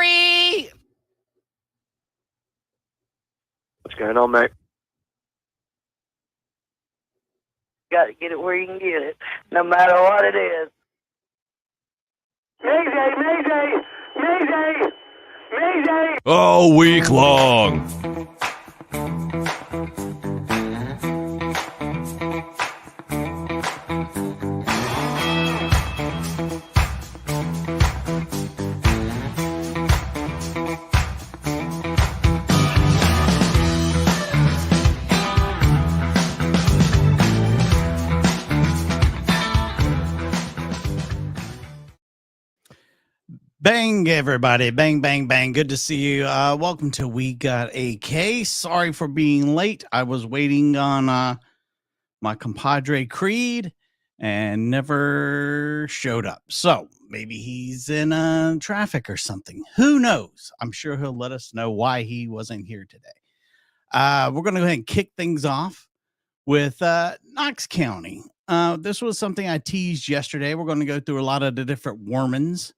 Gary! What's going on, mate? Got to get it where you can get it, no matter what it is. Mayday! Mayday! Mayday! Mayday! All week long. Bang, everybody. Bang, bang, bang. Good to see you. Welcome to We Got a Case. Sorry for being late. I was waiting on my compadre Creed and never showed up. So maybe he's in traffic or something. Who knows? I'm sure he'll let us know why he wasn't here today. We're going to go ahead and kick things off with Knox County. This was something I teased yesterday. We're going to go through a lot of the different Warmans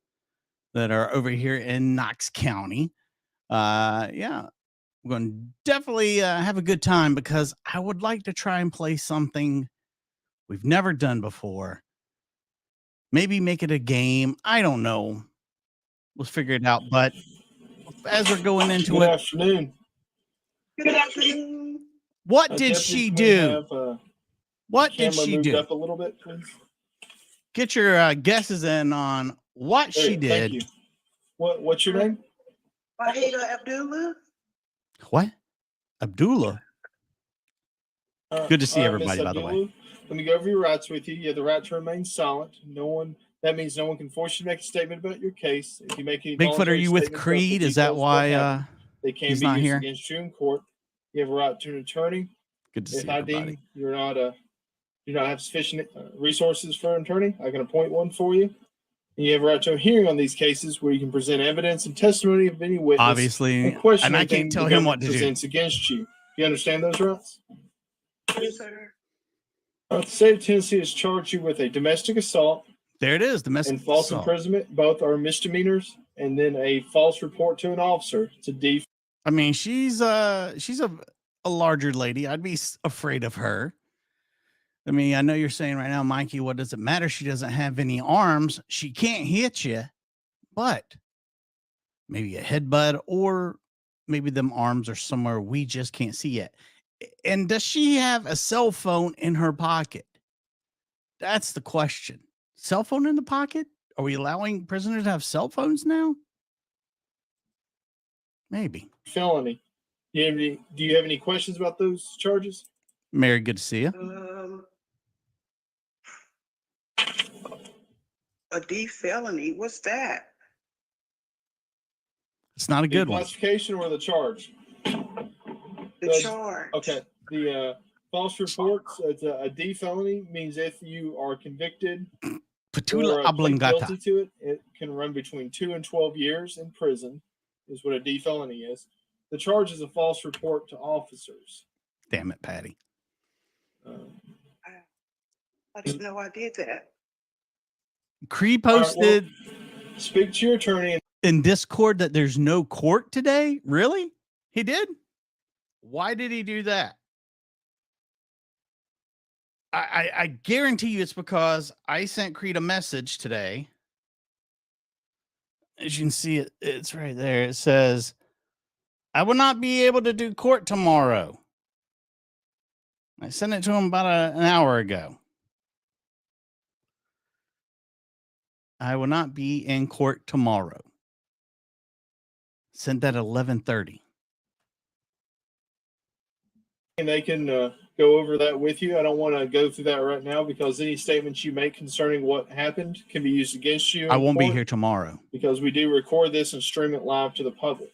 that are over here in Knox County. Yeah, we're going to definitely have a good time because I would like to try and play something we've never done before. Maybe make it a game. I don't know. We'll figure it out. But as we're going into Good it, afternoon. Good afternoon. what did she do? What did she do? Up a little bit, please. Get your guesses in on what she did. Thank you. What's your name? Mahida Abdullah. What? Abdullah. Good to see everybody, by the way. Let me go over your rights with you. You have the right to remain silent. That means no one can force you to make a statement about your case. If you make any Bigfoot, are you with Creed? Is that why they can he's be not used here? Against you in court? You have a right to an attorney. Good to see If I everybody. deem you do not have sufficient resources for an attorney, I can appoint one for you. And you have a right to a hearing on these cases where you can present evidence and testimony of any witness. Obviously, and I can't tell him what to do. Presents against you. You understand those rights? Yes, sir. The state of Tennessee has charged you with a domestic assault. There it is, domestic and false assault. imprisonment. Both are misdemeanors, and then a false report to an officer. It's a D. I mean, she's a larger lady. I'd be afraid of her. I mean, I know you're saying right now, Mikey, what does it matter? She doesn't have any arms. She can't hit you, but maybe a headbutt, or maybe them arms are somewhere we just can't see yet. And does she have a cell phone in her pocket? That's the question. Cell phone in the pocket? Are we allowing prisoners to have cell phones now? Maybe. Felony. Do you have any questions about those charges? Mary, good to see you. A D felony. What's that? It's not a good one. Classification or the charge? The charge. Okay. The false reports, a D felony means if you are convicted Patula or plead oblongata. guilty to it, it can run between 2 and 12 years in prison, is what a D felony is. The charge is a false report to officers. Damn it, Patty. I didn't know I did that. Creed posted speak to your attorney in Discord that there's no court today. Really? He did? Why did he do that? I guarantee you it's because I sent Creed a message today. As you can see, it's right there. It says, I will not be able to do court tomorrow. I sent it to him about an hour ago. I will not be in court tomorrow. Sent that at 11:30. and they can go over that with you. I don't want to go through that right now because any statements you make concerning what happened can be used against you. I won't be here tomorrow because we do record this and stream it live to the public.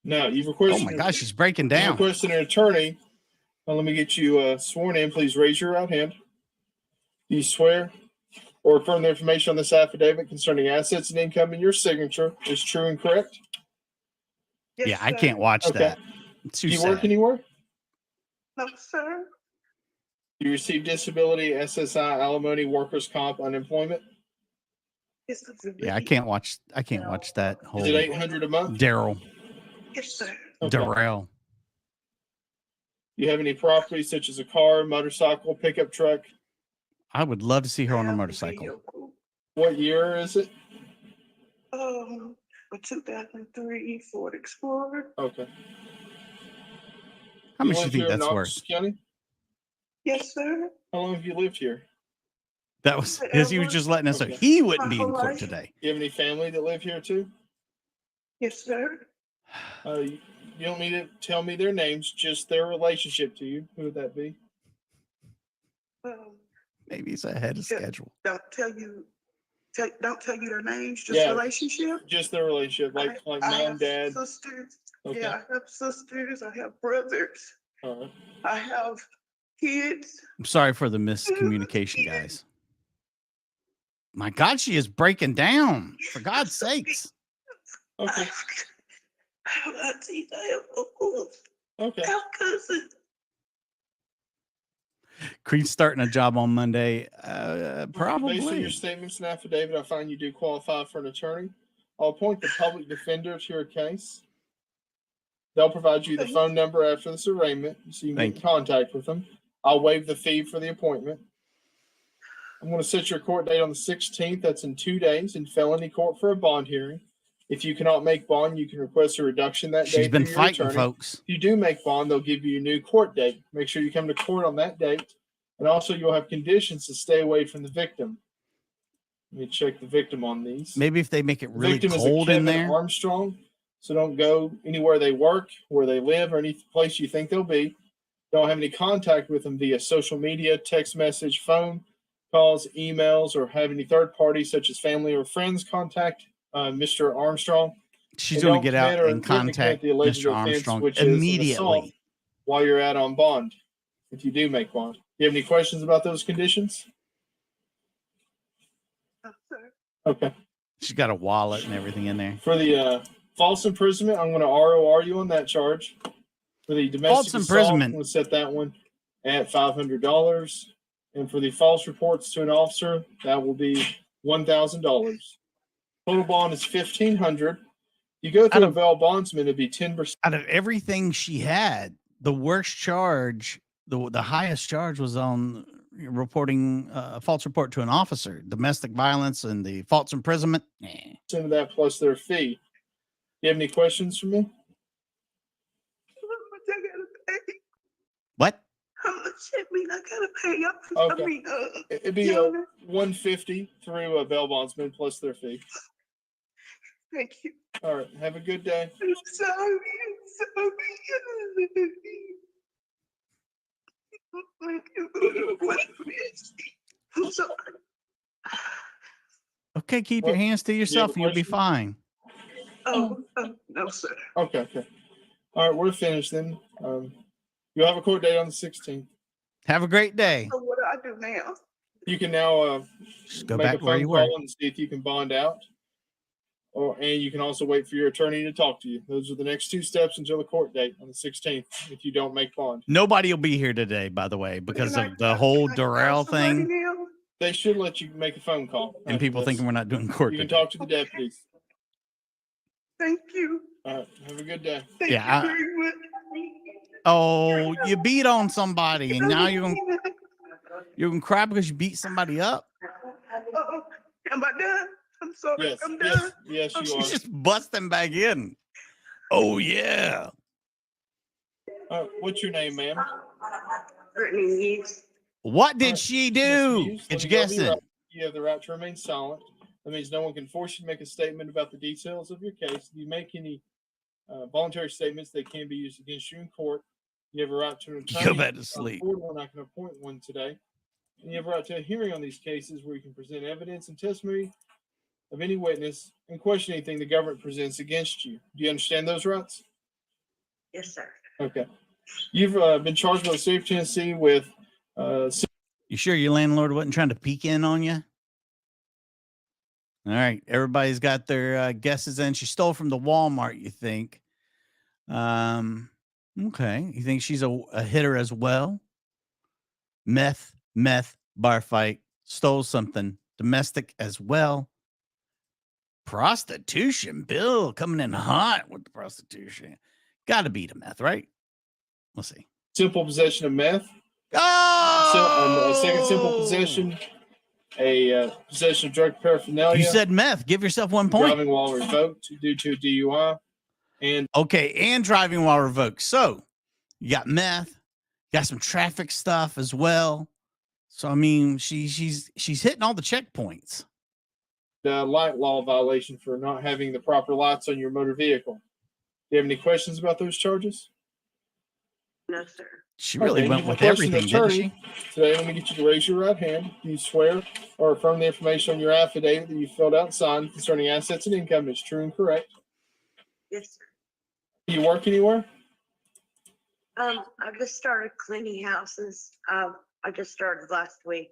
Now, you've requested. Oh my gosh, it's breaking down. You've requested an attorney. Now, let me get you sworn in. Please raise your right hand. Do you swear or affirm the information on this affidavit concerning assets and income in your signature is true and correct? Yes, yeah, I sir. can't watch that. It's too Do you sad. work anywhere? No, sir. Do you receive disability, SSI, alimony, workers' comp, unemployment? Yes, sir. Yeah, I can't watch that whole Is it 800 a month? Daryl. Yes, sir. Okay. Darrell. You have any property such as a car, motorcycle, pickup truck? I would love to see her I on a have motorcycle. vehicle, What year is it? a 2003 Ford Explorer. Okay. How much do you live think here in that's Knox worth? County? Yes, sir. How long have you lived here? That was because he was just letting us know Okay. he wouldn't My be in whole court life. today. Do you have any family that live here too? Yes, sir. You don't need to tell me their names, just their relationship to you. Who would that be? Maybe he's ahead of Yeah. schedule. Don't tell you their names, just Yeah. relationship. Just their relationship, like I mom, have dad. sisters. Okay. Yeah, I have sisters. I have brothers. All right. I have kids. I'm sorry for the miscommunication, guys. My God, she is breaking down. For God's sakes. Okay. I have aunties. I have uncles. Okay. I have cousins. Creed's starting a job on Monday. Based on Probably. your statements and affidavit, I find you do qualify for an attorney. I'll appoint the public defender to your case. They'll provide you the phone number after this arraignment so you can Thank get in contact with them. I'll waive the fee for the appointment. I'm going to set your court date on the 16th. That's in 2 days in felony court for a bond hearing. If you cannot make bond, you can request a reduction that day. She's been through your fighting, attorney. folks. If you do make bond, they'll give you a new court date. Make sure you come to court on that date. And also, you'll have conditions to stay away from the victim. Let me check the victim on these. Maybe if they make it really Victim cold is a in Kevin there. Armstrong. So don't go anywhere they work, where they live, or any place you think they'll be. Don't have any contact with them via social media, text message, phone calls, emails, or have any third parties such as family or friends contact Mr. Armstrong. She's And going don't to get out commit or and intend to commit contact the alleged Mr. offense, Armstrong which is an assault, immediately. while you're out on bond, if you do make bond. Do you have any questions about those conditions? No, sir. Okay. She's got a wallet and everything in there. For the false imprisonment, I'm going to ROR you on that charge. For the domestic False assault, imprisonment. I'm going to set that one at $500. And for the false reports to an officer, that will be $1,000. Total bond is $1,500. You go through a bail bondsman, it'd be 10%. Out of everything she had, the worst charge, the highest charge was on reporting a false report to an officer, domestic violence and the false imprisonment. Of that plus their fee. Do you have any questions for me? How much I gotta pay? What? How much I mean I gotta pay? Okay. I mean, It'd be $150 through a bail bondsman plus their fee. thank you. All right. Have a good day. I'm sorry. I'm sorry. I'm sorry. Okay, keep your hands to yourself and you'll be question? fine. Oh, no, sir. Okay. All right, we're finished then. You'll have a court date on the 16th. Have a great day. So what do I do now? You can now Just go make back a where phone you were. call and see if you can bond out. And you can also wait for your attorney to talk to you. Those are the next 2 steps until the court date on the 16th if you don't make bond. Nobody will be here today, by the way, because Can I- of the whole can I call Darrell somebody thing now? They should let you make a phone call. and after people this. thinking we're not doing court You can today. talk to the deputies. Thank you. All right, have a good day. Thank Yeah, you very much. Oh, you beat on somebody and now you're gonna cry because you beat somebody up? Uh-oh. Am I done? I'm sorry. Yes, I'm done. yes, you She's are. just busting back in. Oh, yeah. What's your name, ma'am? Brittany. What did Alright, she Miss do? Hughes, Get let you me go over your guessing. right. You have the right to remain silent. That means no one can force you to make a statement about the details of your case. If you make any voluntary statements, they can be used against you in court. You have a right to an attorney. Go back to sleep. We're not going to appoint one today. And you have a right to a hearing on these cases where you can present evidence and testimony of any witness and question anything the government presents against you. Do you understand those rights? Yes, sir. Okay. You've been charged by the state of Tennessee with You sure your landlord wasn't trying to peek in on you? All right. Everybody's got their guesses in. She stole from the Walmart, you think. Okay. You think she's a hitter as well? Meth, bar fight, stole something. Domestic as well. Prostitution. Bill coming in hot with the prostitution. Got to beat a meth, right? Let's see. Simple possession of meth. Oh! A second simple possession. Possession of drug paraphernalia. You said meth. Give yourself 1 point. Driving while revoked due to a DUI. And driving while revoked. So you got meth, got some traffic stuff as well. So I mean, she's hitting all the checkpoints. The light law violation for not having the proper lights on your motor vehicle. Do you have any questions about those charges? No, sir. She really Okay, went you with request an everything, didn't she? Today, let me get you to raise your right hand. Do you swear or affirm the information on your affidavit that you filled out and signed concerning assets and income is true and correct? Yes, sir. Do you work anywhere? I just started cleaning houses. I just started last week.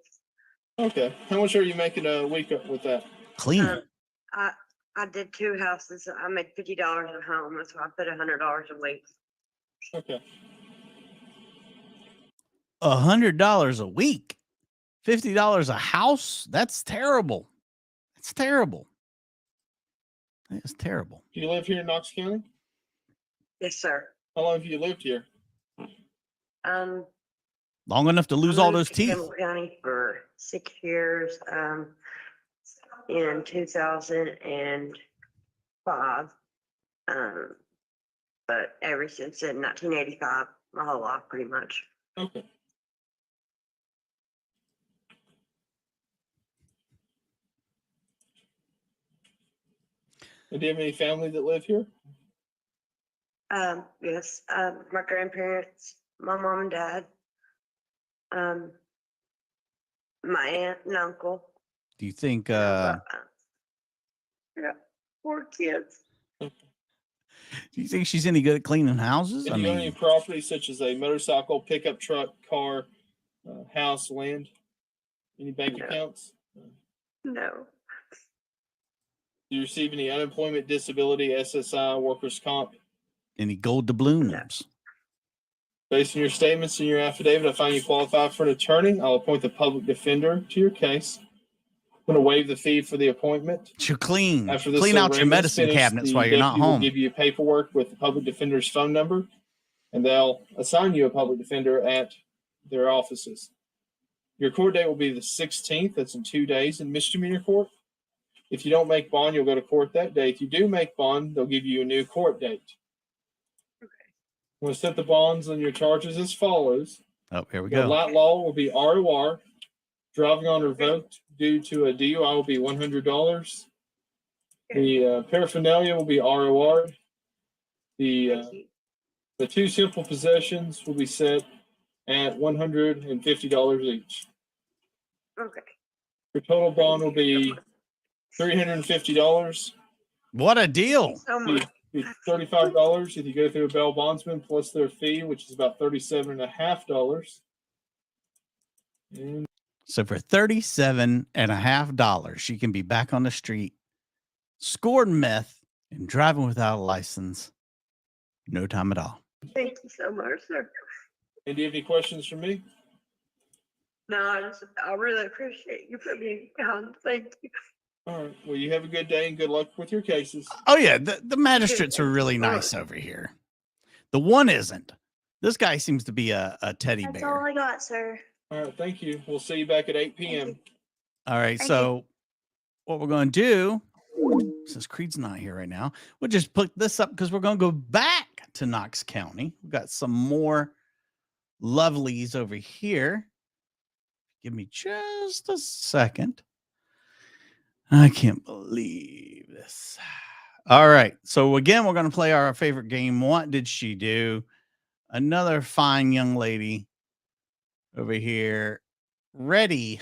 Okay. How much are you making a week with that? Clean. I did 2 houses. I made $50 a home, so I put $100 a week. Okay. $100 a week, $50 a house. That's terrible. That's terrible. That's terrible. Do you live here in Knox County? Yes, sir. How long have you lived here? Long enough to lose all those teeth. Campbell County for 6 years. In 2005. But ever since in 1985, my whole life pretty much. Okay. And do you have any family that live here? Yes. My grandparents, my mom and dad, my aunt and uncle. Do you think Yeah, 4 kids. do you think she's any good at cleaning houses? And do you own any property such as a motorcycle, pickup truck, car, house, land? Any bank accounts? No. Do you receive any unemployment, disability, SSI, workers' comp? Any gold doubloons? Based on your statements in your affidavit, I find you qualified for an attorney. I'll appoint the public defender to your case. I'm going to waive the fee for the appointment. To clean After this out your arraignment is medicine finished, cabinets the while you're not deputy will home. give you paperwork with the public defender's phone number, and they'll assign you a public defender at their offices. Your court date will be the 16th. That's in 2 days in misdemeanor court. If you don't make bond, you'll go to court that day. If you do make bond, they'll give you a new court date. Okay. We'll set the bonds on your charges as follows. Oh, here we The go. light law will be ROR. Driving on revoked due to a DUI will be $100. The paraphernalia will be ROR. The 2 simple possessions will be set at $150 each. Okay. Your total bond will be $350. What a deal. So much. Be $35 if you go through a bail bondsman plus their fee, which is about $37.50. And So for $37.50, she can be back on the street, scored meth, and driving without a license. No time at all. Thank you so much, sir. do you have any questions for me? No, I really appreciate you putting me down. Thank you. All right. Well, you have a good day and good luck with your cases. Oh, yeah. The magistrates are really nice over here. The one isn't. This guy seems to be a teddy That's bear. all I got, sir. All right. Thank you. We'll see you back at 8 p.m. All right. Thank So what we're going to do, since Creed's not here right now, we'll just put this up because we're going to go back to Knox County. We've got some more lovelies over here. Give me just a second. I can't believe this. All right. So again, we're going to play our favorite game. What did she do? Another fine young lady over here, ready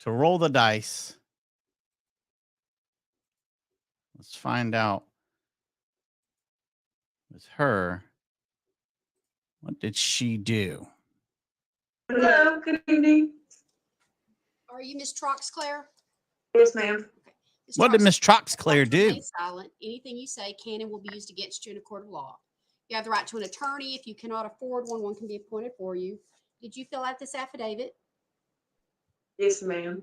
to roll the dice. Let's find out with her. What did she do? Hello, good evening. Are you Miss Troxclair? Yes, ma'am. Ms. What did Miss Troxclair Troxclair do? remain silent. Anything you say can and will be used against you in a court of law. You have the right to an attorney. If you cannot afford one, one can be appointed for you. Did you fill out this affidavit? Yes, ma'am.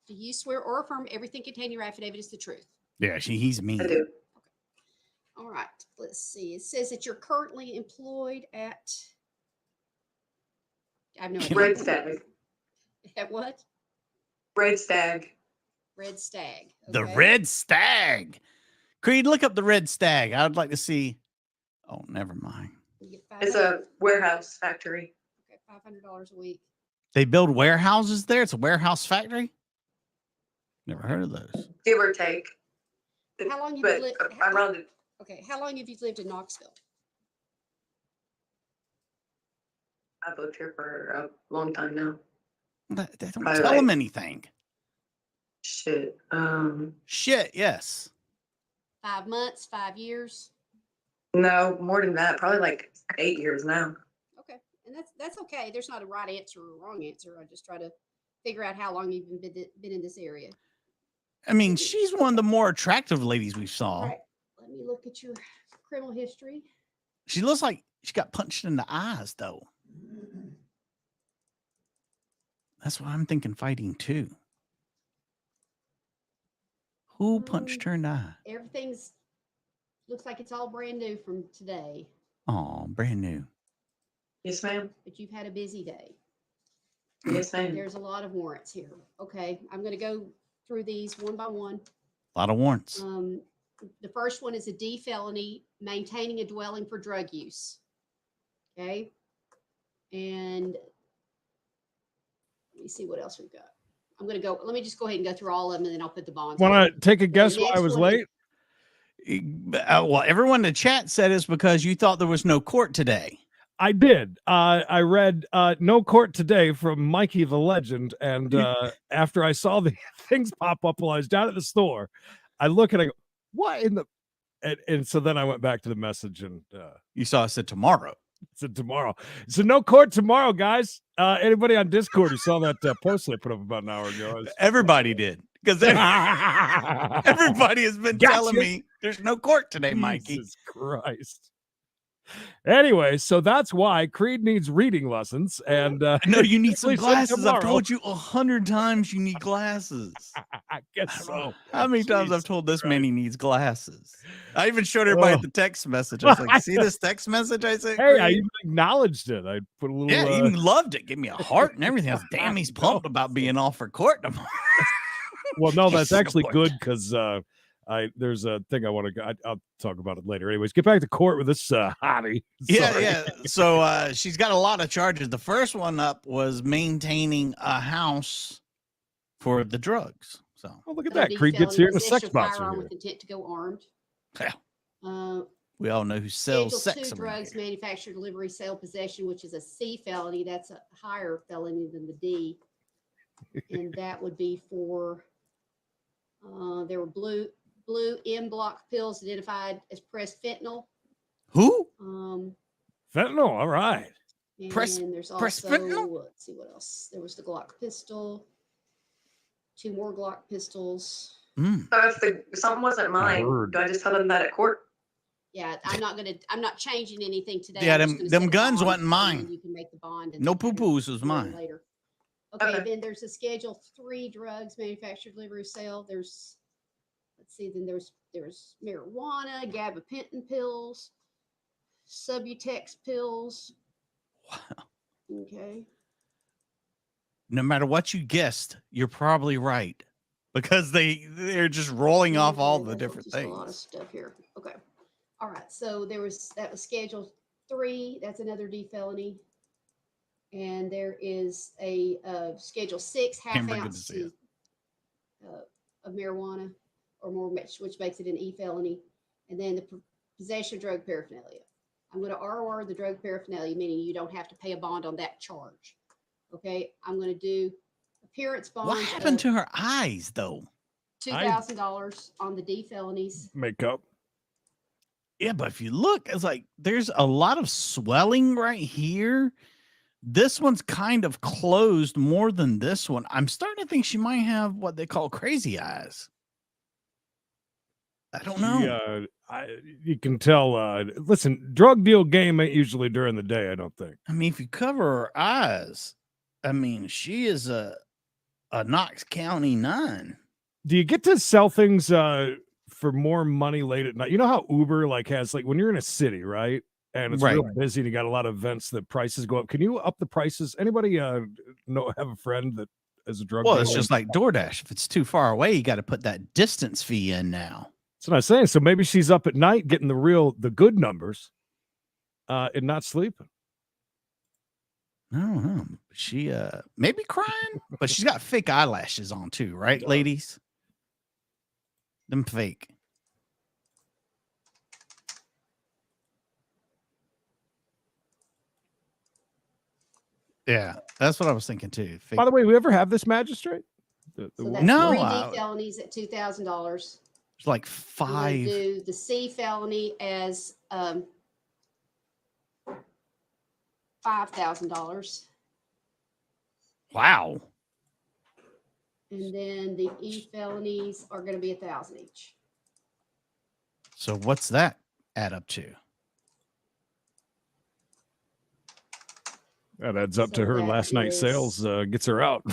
Do you swear or affirm everything contained in your affidavit is the truth? Yeah, he's I mean. do. All right, let's see. It says that you're currently employed at. I have no idea. Red Stag. At what? Red Stag. Red Stag. The okay. Red Stag. Creed, look up the Red Stag. I'd like to see. Oh, never mind. You get It's $500 a warehouse factory. okay, $500 a week. They build warehouses there. It's a warehouse factory. Never heard of those. Give or take. How long have you But lived? around it, Okay, how long have you lived in Knoxville? I've lived here for a long time now. They don't Probably tell them like- anything. Shit. Shit, yes. 5 months, 5 years. No, more than that. Probably like 8 years now. Okay, and that's okay. There's not a right answer or a wrong answer. I just try to figure out how long you've been in this area. I mean, she's one of the more attractive ladies we saw. All right, let me look at your criminal history. She looks like she got punched in the eyes, though. That's what I'm thinking, fighting too. Who punched her in the eye? Everything's looks like it's all brand new from today, Oh, brand new. Yes, ma'am. but you've had a busy day. Yes, ma'am. There's a lot of warrants here. Okay, I'm going to go through these one by one. A lot of warrants. The first one is a D felony, maintaining a dwelling for drug use. Okay. And let me see what else we've got. I'm going to go, let me just go ahead and go through all of them and then I'll put the bonds. on. Want to take a guess why I next was one is- late? Well, everyone in the chat said it's because you thought there was no court today. I did. I read No Court Today from Mikey the Legend. And after I saw the things pop up while I was down at the store, I look and I go, what in the... And so then I went back to the message and You saw it said tomorrow. said tomorrow. So no court tomorrow, guys. Anybody on Discord who saw that post I put up about an hour ago? Everybody did. Because everybody has been Gotcha. telling me there's no court today, Mikey. Jesus Christ. Anyway, so that's why Creed needs reading lessons. And No, you need some Please said glasses. I've tomorrow. told you 100 times you need glasses. I guess so. How many times I've Jesus told this Christ. man he needs glasses? I even showed everybody Oh. the text message. I was like, see this text message I sent? Hey, I Creed?" even acknowledged it. I put a little. Yeah, he even loved it. Gave me a heart and everything. I was, damn, he's pumped about being off for court tomorrow. well, no, that's He's actually so good because there's a thing I want to. I'll talk about it later. Anyways, get back to court with this hottie. Yeah, Sorry. yeah. So she's got a lot of charges. The first one up was maintaining a house for the drugs. So Oh, look at Another that. D Creed gets felony, here and a possession sex of box. firearm Here. with intent to go armed. yeah, we all know who sells Schedule sex. 2 around drugs, here. manufacture, delivery, sale, possession, which is a C felony. That's a higher felony than the D. And that would be for, there were blue M block pills identified as pressed fentanyl. Who? Fentanyl. All right. And Press- there's press also, fentanyl? let's see what else. There was the Glock pistol, 2 more Glock pistols. Mm. So if something wasn't mine, heard. do I just tell them that at court? Yeah, I'm not changing anything today. Yeah, I'm just them- gonna them set a guns bond, wasn't and mine. then you can make the bond. And No kind of poo-poos was do it mine. Later. Okay, Okay. then there's a Schedule 3 drugs, manufactured, delivery, sale. There's, let's see, then there's marijuana, gabapentin pills, Subutex pills. Wow. Okay. No matter what you guessed, you're probably right because they're just rolling off all Okay, the that's different just a lot of things. stuff here. Okay. All right. So that was Schedule 3. That's another D felony. And there is a Schedule 6 half Amber, good to ounce see you. of marijuana or more, which makes it an E felony. And then the possession of drug paraphernalia. I'm going to ROR the drug paraphernalia, meaning you don't have to pay a bond on that charge. Okay. I'm going to do appearance bond. What happened to her eyes, though? $2,000 on the D felonies. Makeup. Yeah, but if you look, it's like there's a lot of swelling right here. This one's kind of closed more than this one. I'm starting to think she might have what they call crazy eyes. I don't know. You can tell. Listen, drug deal game ain't usually during the day. I don't think. I mean, if you cover her eyes, I mean, she is a a Knox County 9. Do you get to sell things for more money late at night? You know how Uber like has like when you're in a city, right? And it's Right. real busy and you got a lot of events, the prices go up. Can you up the prices? Anybody know have a friend that is a drug Well, dealer? it's just like DoorDash. If it's too far away, you got to put that distance fee in now. That's what I'm saying. So maybe she's up at night getting the good numbers and not sleeping. I don't know. She maybe crying, but she's got fake eyelashes on too, right, ladies? Them fake. Yeah, that's what I was thinking too. Fake. By the way, we ever have this magistrate? So that's No, 3 D felonies at $2,000. it's like I'm gonna 5. do the C felony as $5,000, Wow. and then the E felonies are going to be $1,000 each. So what's that add up to? That adds up to So her that last night's is- sales, gets her out.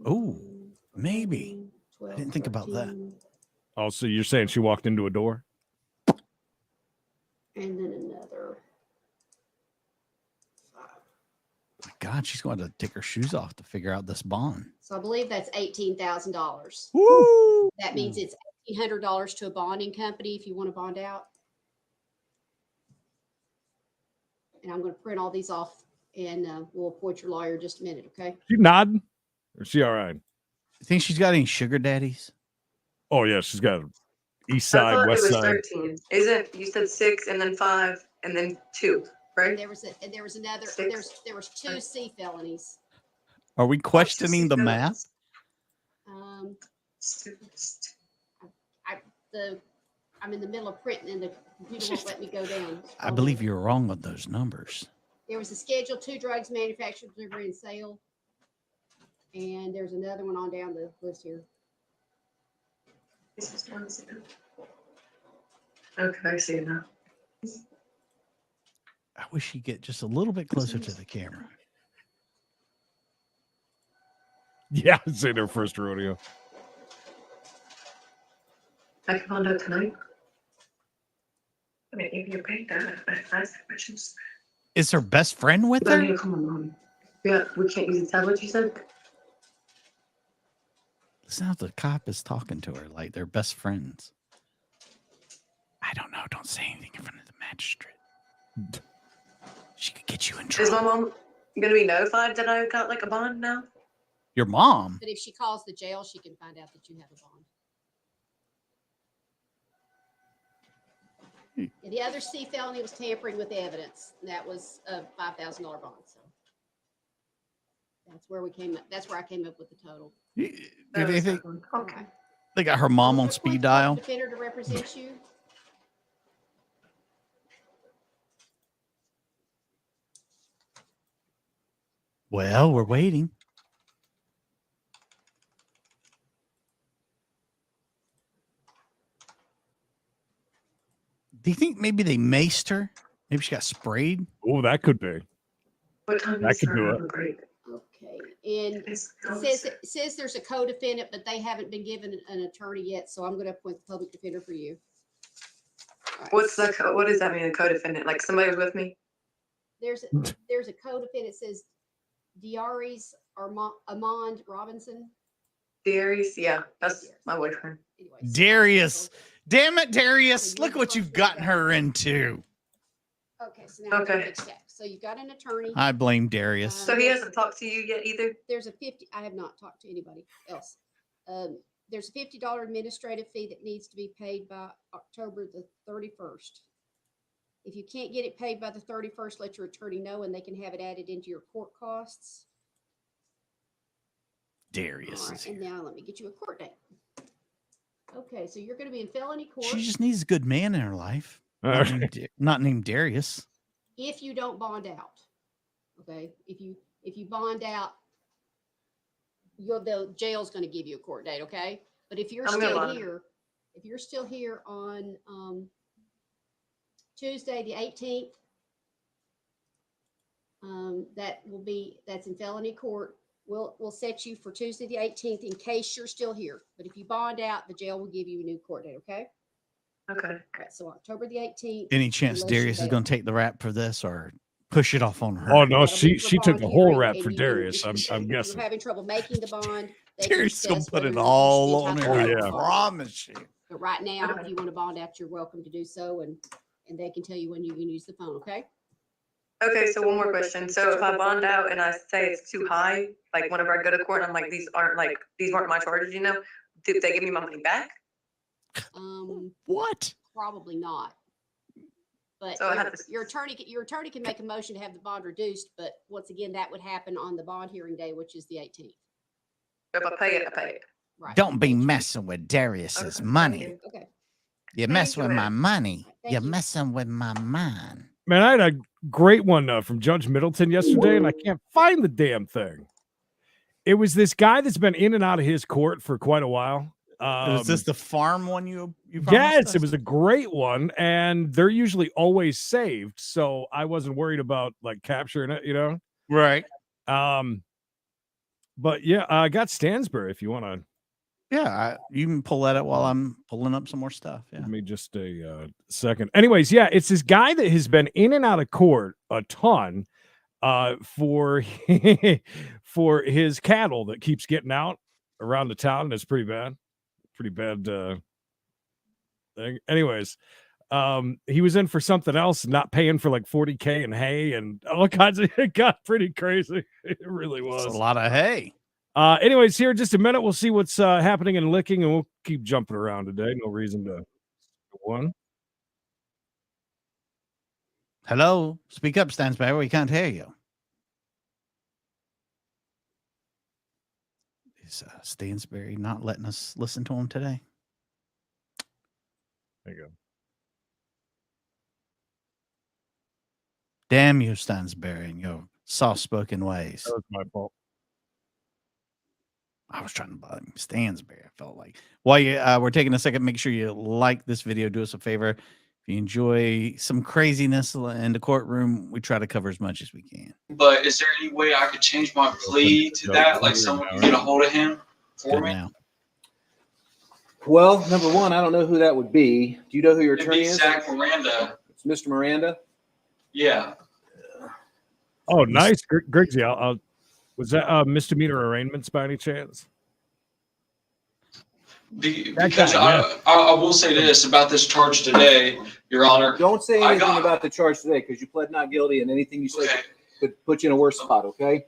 Oh, maybe. 12, didn't think about that. 13, Oh, so you're saying she walked into a door? And then another 5. My God, she's going to take her shoes off to figure out this bond. So I believe that's $18,000. Woo! That means it's $1,800 to a bonding company if you want to bond out. And I'm going to print all these off, and we'll appoint your lawyer in just a minute, okay? She nodding? Or is she all right? You think she's got any sugar daddies? Oh, yeah, she's got east I side, thought it west was side. 13. Isn't you said 6 and then 5 and then 2, right? And there was another. Six. There was 2 C felonies. Are we questioning the math? I'm in the middle of printing, and the computer won't let me go down. I believe you're wrong on those numbers. There was a Schedule 2 drugs manufactured, delivery, and sale. And there's another one on down the list here. Okay, I see it now. I wish you'd get just a little bit closer to the camera. Yeah, it's in her first rodeo. I can find out tonight. I mean, if you paid that, I ask questions. Is her best friend with But I need her? to call my mom. Yeah, we can't use the tablet, you said? Listen how the cop is talking to her like they're best friends. I don't know. Don't say anything in front of the magistrate. She could get you in Is my trouble. mom gonna be notified that I got like a bond now? Your mom? But if she calls the jail, she can find out that you have a bond. Yeah, the other C felony was tampering with evidence. And that was a $5,000 bond. So that's where we came up. That's where I came up with the total. Do they think Okay. they got her mom on Appoint speed the dial? defender to represent you. Well, we're waiting. Do you think maybe they maced her? Maybe she got sprayed? Oh, that could be. What time I is could our do it. have a break? Okay. And it says there's a co-defendant, but they haven't been given an attorney yet. So I'm going to appoint the public defender for you. All right. What does that mean, a co-defendant? Like somebody was with me? There's a co-defendant. It says Diaries Armand Robinson. Darius? Yeah, that's my boyfriend. Anyway, so- Darius. Damn it, Darius. Look what you've gotten her into. Okay, so now I'm gonna Okay. fix that. So you've got an attorney. I blame Darius. So he hasn't talked to you yet either? There's a 50, I have not talked to anybody else. There's a $50 administrative fee that needs to be paid by October the 31st. If you can't get it paid by the 31st, let your attorney know and they can have it added into your court costs. Darius All is right, and here. now let me get you a court date. Okay, so you're gonna be in felony court She just needs a good man in her life. All Not right. not named Darius. if you don't bond out. Okay, if you bond out, the jail's gonna give you a court date, okay? But if you're I'm gonna still bond. here, if you're still here on Tuesday, the 18th, That's in felony court. We'll set you for Tuesday the 18th in case you're still here. But if you bond out, the jail will give you a new court date. Okay. Okay. All right. So October the 18th. Any chance unless you're Darius is bail. going to take the rap for this or push it off on her? Oh no, That'll be for she took bond the whole hearing, rap and for you can- Darius. if I'm you're guessing. having trouble making the bond. They can Darius is going to discuss put it whether or not all you're on entitled her. to Oh, have I a bond. promise you. But right now, if you want to bond out, you're welcome to do so, and they can tell you when you can use the phone. Okay. Okay, so one more question. So if I bond out and I say it's too high, like whenever I go to court, I'm like, these weren't my charges, did they give me my money back? What? Probably not. But So I have to- your attorney can make a motion to have the bond reduced. But once again, that would happen on the bond hearing day, which is the 18th. If I pay it, I pay it. Right. Don't be messing with Darius's Okay, money. thank Okay. You Thank mess you, with my Ed. money. Thank You're you. messing with my mind. Man, I had a great one from Judge Middleton yesterday, and I can't find the damn thing. It was this guy that's been in and out of his court for quite a while. Was this the farm one you promised Yes, us? it was a great one, and they're usually always saved, so I wasn't worried about like capturing it, Right. But yeah, I got Stansbury if you want to. Yeah, you can pull that up while I'm pulling up some more stuff. Yeah. Give me just a second. Anyways, yeah, it's this guy that has been in and out of court a ton for for his cattle that keeps getting out around the town, and it's pretty bad thing. Anyways, he was in for something else, not paying for like $40,000 in hay and all kinds of. It got pretty crazy. It really was It's a lot of hay. Anyways, here in just a minute, we'll see what's happening in Licking, and we'll keep jumping around today. No reason to one. Hello, speak up, Stansbury. We can't hear you. Is Stansbury not letting us listen to him today? There you go. Damn you, Stansbury, and your soft-spoken ways. That was my fault. I was trying to buy Stansbury. I felt like while we're taking a second, make sure you like this video. Do us a favor. If you enjoy some craziness in the courtroom, we try to cover as much as we can. But is there any way I could change my plea to that? Like someone can get a hold of him for Good me? now. Well, number one, I don't know who that would be. Do you know who your It'd attorney be is? Zach Miranda. It's Mr. Miranda. Yeah. Oh, nice, Griggsy. Was that misdemeanor arraignments by any chance? Because I will say this about this charge today, Your Honor. Don't say I anything got- about the charge today because you pled not guilty, and anything you say Okay. could put you in a worse spot. Okay.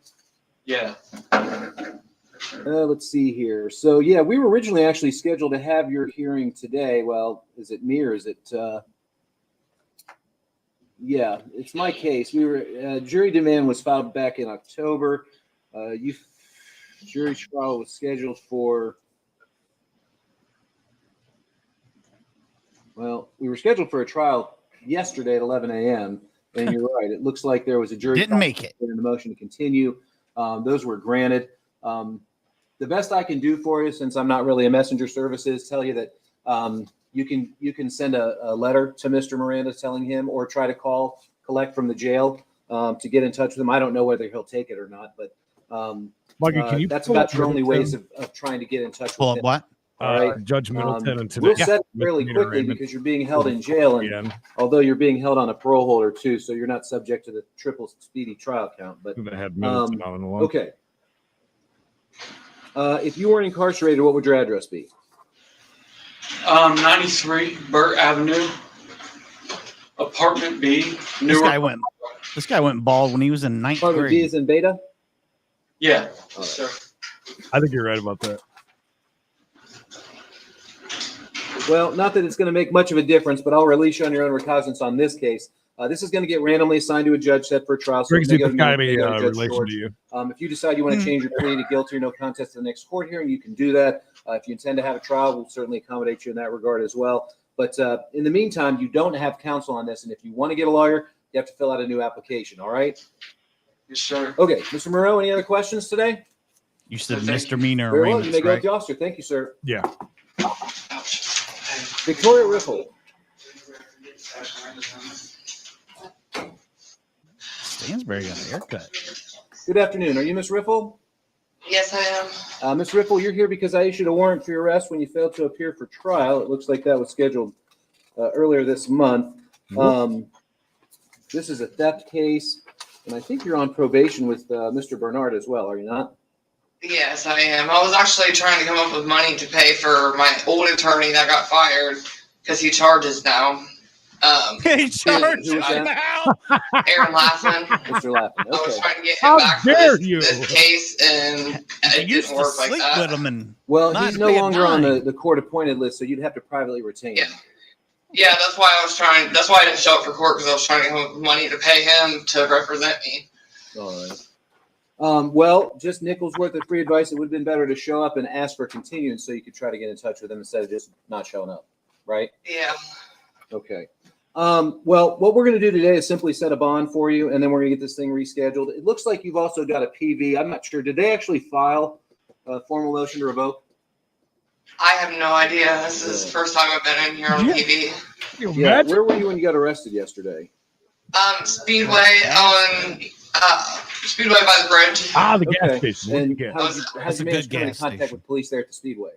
Yeah. Let's see here. So yeah, we were originally actually scheduled to have your hearing today. Well, is it me or is it? Yeah, it's my case. We were jury demand was filed back in October. Jury trial was scheduled for. Well, we were scheduled for a trial yesterday at 11 a.m. And you're right. It looks like there was a jury Didn't make it. in the motion to continue. Those were granted. The best I can do for you, since I'm not really a messenger service, is tell you that you can send a letter to Mr. Miranda telling him, or try to collect from the jail to get in touch with him. I don't know whether he'll take it or not, but Mikey, can you that's pull about up your only ways Middleton? of trying to get in touch Pull with up him. what? All right. Judge Middleton and today. We'll set it fairly misdemeanor quickly arraignment. because you're being held in jail, and Again, although you're being held on a parole holder too, so you're not subject to the triple speedy trial count. But they had Middleton on the one. okay. If you weren't incarcerated, what would your address be? 93 Burt Avenue, Apartment B, This Newark. guy went bald when he was in ninth Apartment B grade. is in Beta. Yeah. All right. Sir. I think you're right about that. Well, not that it's going to make much of a difference, but I'll release you on your own recognizance on this case. This is going to get randomly assigned to a judge set for a trial. So it may Griggsy, go this to guy me, be it may go to Judge relation George. to you. If you decide you want to change your plea to guilty or no contest to the next court hearing, you can do that. If you intend to have a trial, we'll certainly accommodate you in that regard as well. But in the meantime, you don't have counsel on this, and if you want to get a lawyer, you have to fill out a new application. All right? Yes, sir. Okay, Mr. Moreau, any other questions today? You said Thank you. misdemeanor Very well. You arraignments, may go with right? the officer. Thank you, sir. Yeah. Victoria Riffle. Stansberry got a haircut. Good afternoon. Are you Miss Riffle? Yes, I am. Miss Riffle, you're here because I issued a warrant for your arrest when you failed to appear for trial. It looks like that was scheduled earlier this month. This is a theft case, and I think you're on probation with Mr. Bernard as well, are you not? Yes, I am. I was actually trying to come up with money to pay for my old attorney that got fired because he charges now. He charged who was that? now. Aaron Laughlin. Mr. Lappin. I was Okay. trying to get him How back for dare this, you. this case, and I it used didn't to work like sleep that. with him, and Well, Not he's no pay a longer on dime. the court-appointed list, so you'd have to privately retain him. Yeah, that's why I was trying. That's why I didn't show up for court, because I was trying to come up with money to pay him to represent me. All right. Well, just nickels worth of free advice. It would have been better to show up and ask for continuance so you could try to get in touch with him instead of just not showing up, right? Yeah. Okay. Well, what we're going to do today is simply set a bond for you, and then we're going to get this thing rescheduled. It looks like you've also got a PV. I'm not sure. Did they actually file a formal motion to revoke? I have no idea. This is the first time I've been in here on Yeah. TV. You Yeah. imagine? Where were you when you got arrested yesterday? Speedway on Speedway by the bridge. Ah, the gas Okay. station. Where'd And you get? how'd That's you a manage good to come in gas contact station. with police there at the Speedway?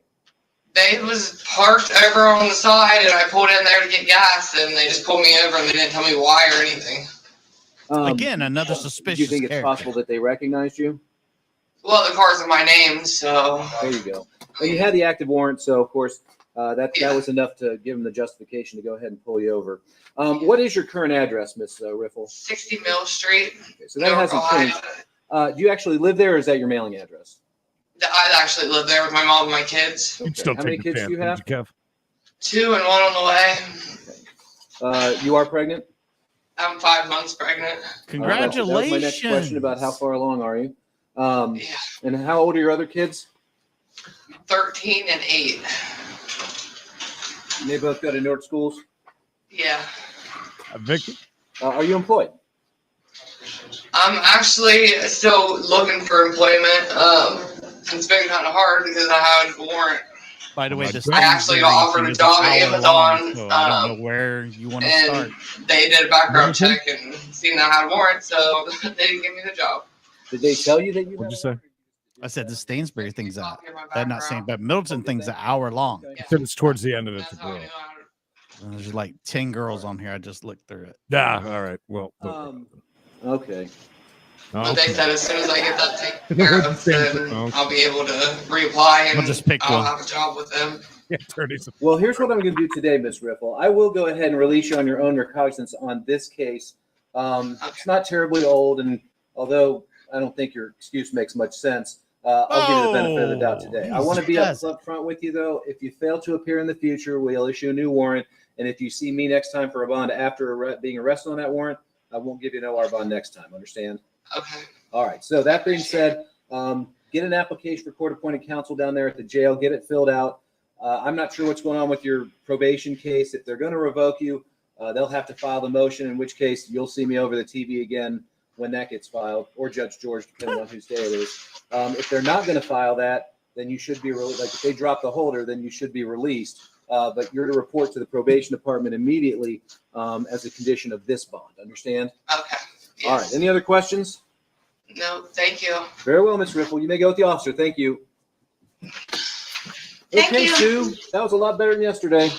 They was parked over on the side, and I pulled in there to get gas, and they just pulled me over, and they didn't tell me why or anything. again, another Do suspicious you think it's character. possible that they recognized you? Well, the car's in my name, so There you go. And you had the active warrant, so of course that was enough to give them the justification to go ahead and pull you over. What is your current address, Miss Riffle? 60 Mill Street. Okay, so that hasn't changed. Do you actually live there, or is that your mailing address? I actually live there with my mom and my kids. You'd Okay. still How many take the kids do you chance, have? wouldn't Kev? 2 and 1 on the way. You are pregnant? I'm 5 months pregnant. Congratulations. That was my next question about how far along are you? Yeah. And how old are your other kids? 13 and 8. They both go to Newark schools. Yeah. Vicky? Are you employed? I'm actually still looking for employment. It's been kind of hard because I had a warrant. By the way, this I actually got offered a job at Amazon, so I don't know where you want to start. and they did a background check and seen I had a warrant, so they didn't give me the job. Did they tell you that you? What'd you say? I said the Stansberry thing's out. Copy of my They're not saying, background. but Middleton thing's an hour long. Okay. You said it's towards the end and it's a That's how I girl. knew I had There's like 10 girls on here. I just looked through it. Yeah, all right. Well, Okay. But they okay. said as soon as I get that taken What'd care you of, say? then Okay. I'll be able to reapply and I'll just pick I'll one. have a job with them. Yeah, attorneys. Well, here's what I'm going to do today, Miss Riffle. I will go ahead and release you on your own recognizance on this case. It's not terribly old, and although I don't think your excuse makes much sense, I'll give you the benefit of the doubt today. I want to be up front with you, though. If you fail to appear in the future, we'll issue a new warrant. And if you see me next time for a bond after being arrested on that warrant, I won't give you no R bond next time. Understand? Okay. All right. So that being said, get an application for court-appointed counsel down there at the jail. Get it filled out. I'm not sure what's going on with your probation case. If they're going to revoke you, they'll have to file the motion, in which case you'll see me over the TV again when that gets filed, or Judge George, depending on whose day it is. If they're not going to file that, then you should be released. Like if they drop the holder, then you should be released. But you're to report to the probation department immediately as a condition of this bond. Understand? Okay. Yes. All right. Any other questions? No, thank you. Very well, Miss Riffle. You may go with the officer. Thank you. Thank Okay, you. Sue. That was a lot better than yesterday.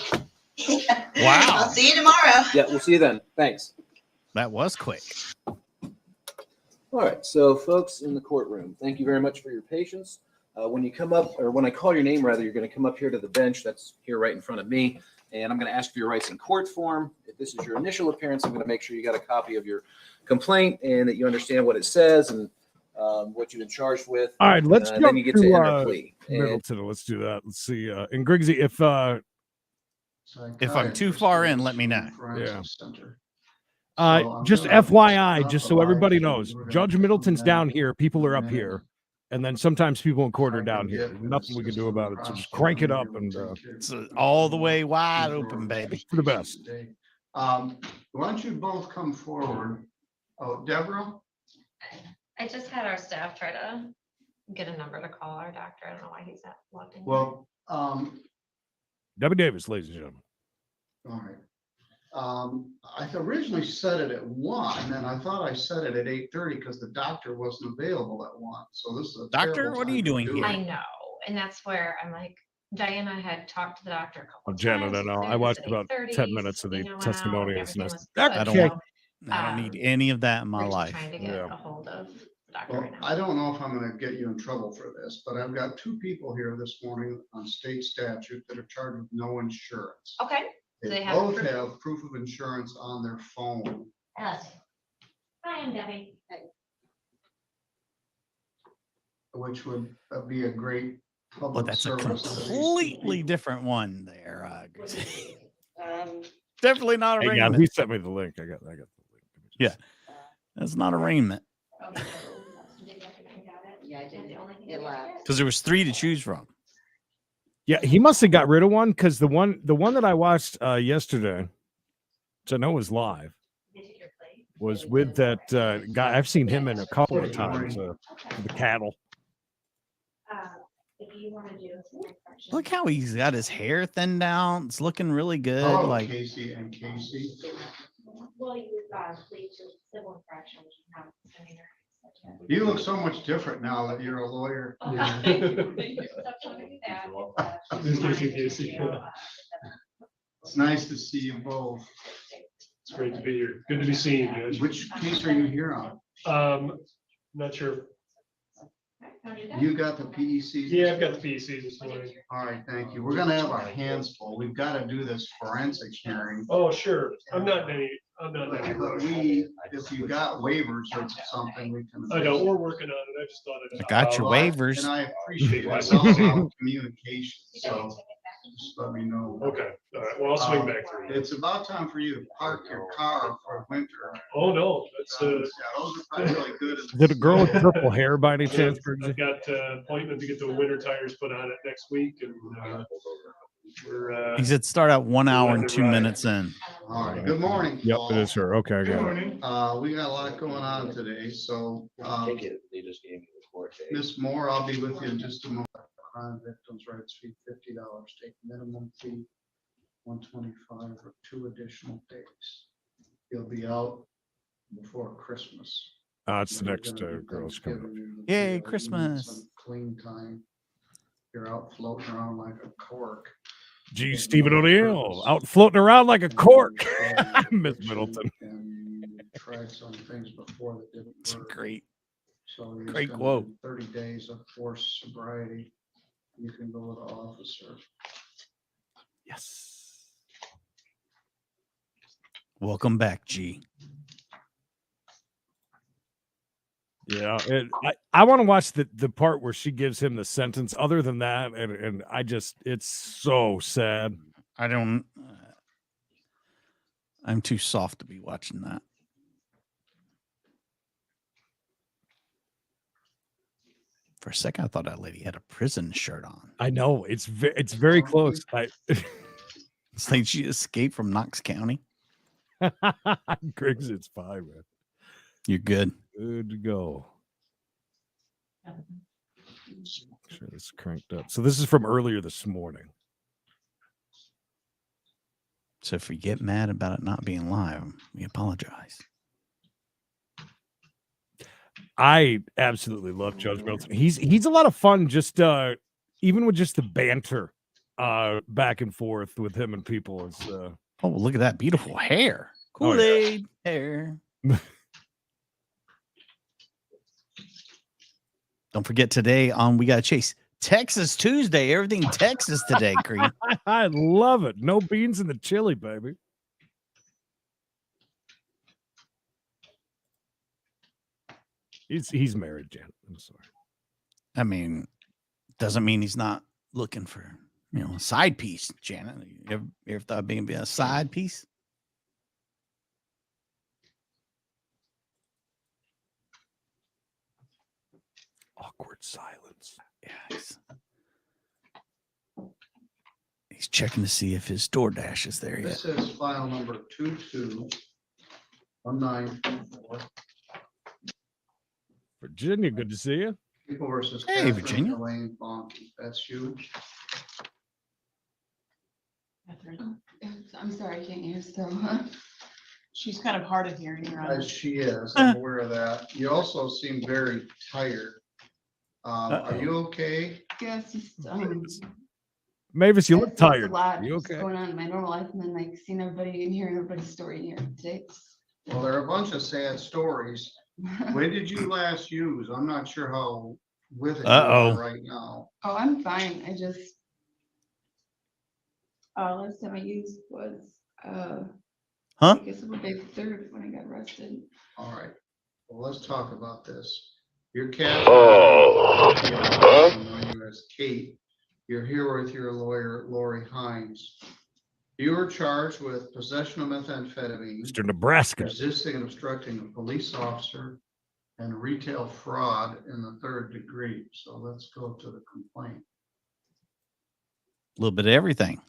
Wow. I'll see you tomorrow. Yeah, we'll see you then. Thanks. That was quick. All right, so folks in the courtroom, thank you very much for your patience. When you come up, or when I call your name, rather, you're going to come up here to the bench. That's here right in front of me. And I'm going to ask for your rights in court form. If this is your initial appearance, I'm going to make sure you got a copy of your complaint and that you understand what it says and what you've been charged with. All right, let's then jump you get to enter a to plea. And Middleton. Let's do that. Let's see. And Griggsy, If I'm too far in, let me know. Yeah. Just FYI, just so everybody knows, Judge Middleton's down here. People are up here. And then sometimes people in court are down here. Nothing we can do about it. So just crank it up and It's all the way wide open, baby. for the best. Why don't you both come forward? Oh, Deborah? I just had our staff try to get a number to call our doctor. I don't know why he's not logged in. Well, Debbie Davis, ladies and gentlemen. all I originally set it at 1, and I thought I set it at 8:30 because the doctor wasn't available at 1. So this is a Doctor, terrible what are time you to doing do here? it. I know, and that's where I'm like, Diana had talked to the doctor a couple Oh, of Janet, times. I know. I Thursdays watched at about 8:30, 10 minutes of the you know, went out, testimonials. And everything was I good, don't. so, I don't need any of that in my we're just life. trying to get Yeah. a hold of the doctor Well, right now. I don't know if I'm gonna get you in trouble for this, but I've got 2 people here this morning on state statute that are charged with no insurance. Okay. Do They they have both proof? have proof of insurance on their phone. Hi, I'm Debbie. Which would be a great Well, public that's a service. to these two completely people. different one there. Definitely not Hey, yeah, arraignment. he sent me the link. I got the link. Yeah. That's not arraignment Yeah, I did. It lagged. because there was 3 to choose from. Yeah, he must have got rid of one because the one that I watched yesterday, which I know was live, was with that guy. I've seen him in a couple of times. The cattle. If you want to do Look how he's got his hair thinned out. It's looking really good. Hello, Like Casey and Casey. Well, you plead to civil infractions. You look so much different now that you're a lawyer. It's nice to see you both. It's great to be here. Good to be seeing you guys. Which case are you here on? Not sure. You got the PECs? Yeah, I've got the PECs this morning. All right, thank you. We're gonna have our hands full. We've got to do this forensics hearing. Oh, sure. I'm not in any But rush. if you got waivers or something, we can. I know, we're working on it. I just thought I'd. I got your waivers. And I appreciate myself on communication, so just let me know. Okay, all right. Well, I'll swing back through. It's about time for you to park your car for winter. Oh, no, that's, Yeah, those are probably really good. Is it a girl with purple hair by any chance? I've got appointment to get the winter tires put on it next week, and we're. he said start out 1 hour and 2 Right. minutes in. All right, good morning. Yep, Paul. it is her. Okay, I got it. We got a lot going on today, so, They just gave me the court date. Ms. Moore, I'll be with you in just a moment. Crime victims' rights fee, $50, take minimum fee, $125 for 2 additional days. He'll be out before Christmas. It's the We're next gonna be girl's coming up. Thanksgiving, Yay, you need Christmas. some Clean time. You're out floating around like a cork. Gee, Stephen O'Neill out floating around like a cork. Miss Middleton. And you tried some things before that didn't It's work. great. So you're Great gonna quote. do 30 days of forced sobriety. You can go with the officer. Yes. Welcome back, G. Yeah, I want to watch the part where she gives him the sentence. Other than that, and I just, it's so sad. I don't. I'm too soft to be watching that. For a second, I thought that lady had a prison shirt on. I know it's very close. It's like she escaped from Knox County. Griggs, it's fine, man. You're good. Good to go. Sure, this is cranked up. So this is from earlier this morning. So if we get mad about it not being live, we apologize. I absolutely love Judge Milton. He's a lot of fun. Just even with just the banter back and forth with him and people. Is oh, look at that beautiful hair. Oh, yeah. Kool-Aid hair. Don't forget today on We Gotta Chase Texas Tuesday. Everything Texas today, Creed. I love it. No beans in the chili, baby. He's married, Janet. I'm sorry. I mean, doesn't mean he's not looking for, a side piece, Janet. You ever thought of being a side piece? Awkward silence. Yeah. He's checking to see if his DoorDash is there yet. This is file number 221924. Virginia, good to see you. People versus Hey, Catherine Virginia. Elaine Bonke. That's you. I'm sorry, I can't hear still. She's kind of hard of hearing. As she is, I'm aware of that. You also seem very tired. Are you okay? Yes, just, Mavis, you look it's tired. A lot You just okay? going on in my normal life, and then like seeing everybody and hearing everybody's story in here today. Well, there are a bunch of sad stories. When did you last use? I'm not sure how with it you are right now. Oh, I'm fine. I just last time I used was I guess it was May 3rd when I got arrested. All right. Well, let's talk about this. Your cat. As Kate, you're here with your lawyer, Lori Hines. You were charged with possession of methamphetamine, Mr. Nebraska, resisting and obstructing a police officer, and retail fraud in the 3rd degree. So let's go to the complaint. A little bit of everything.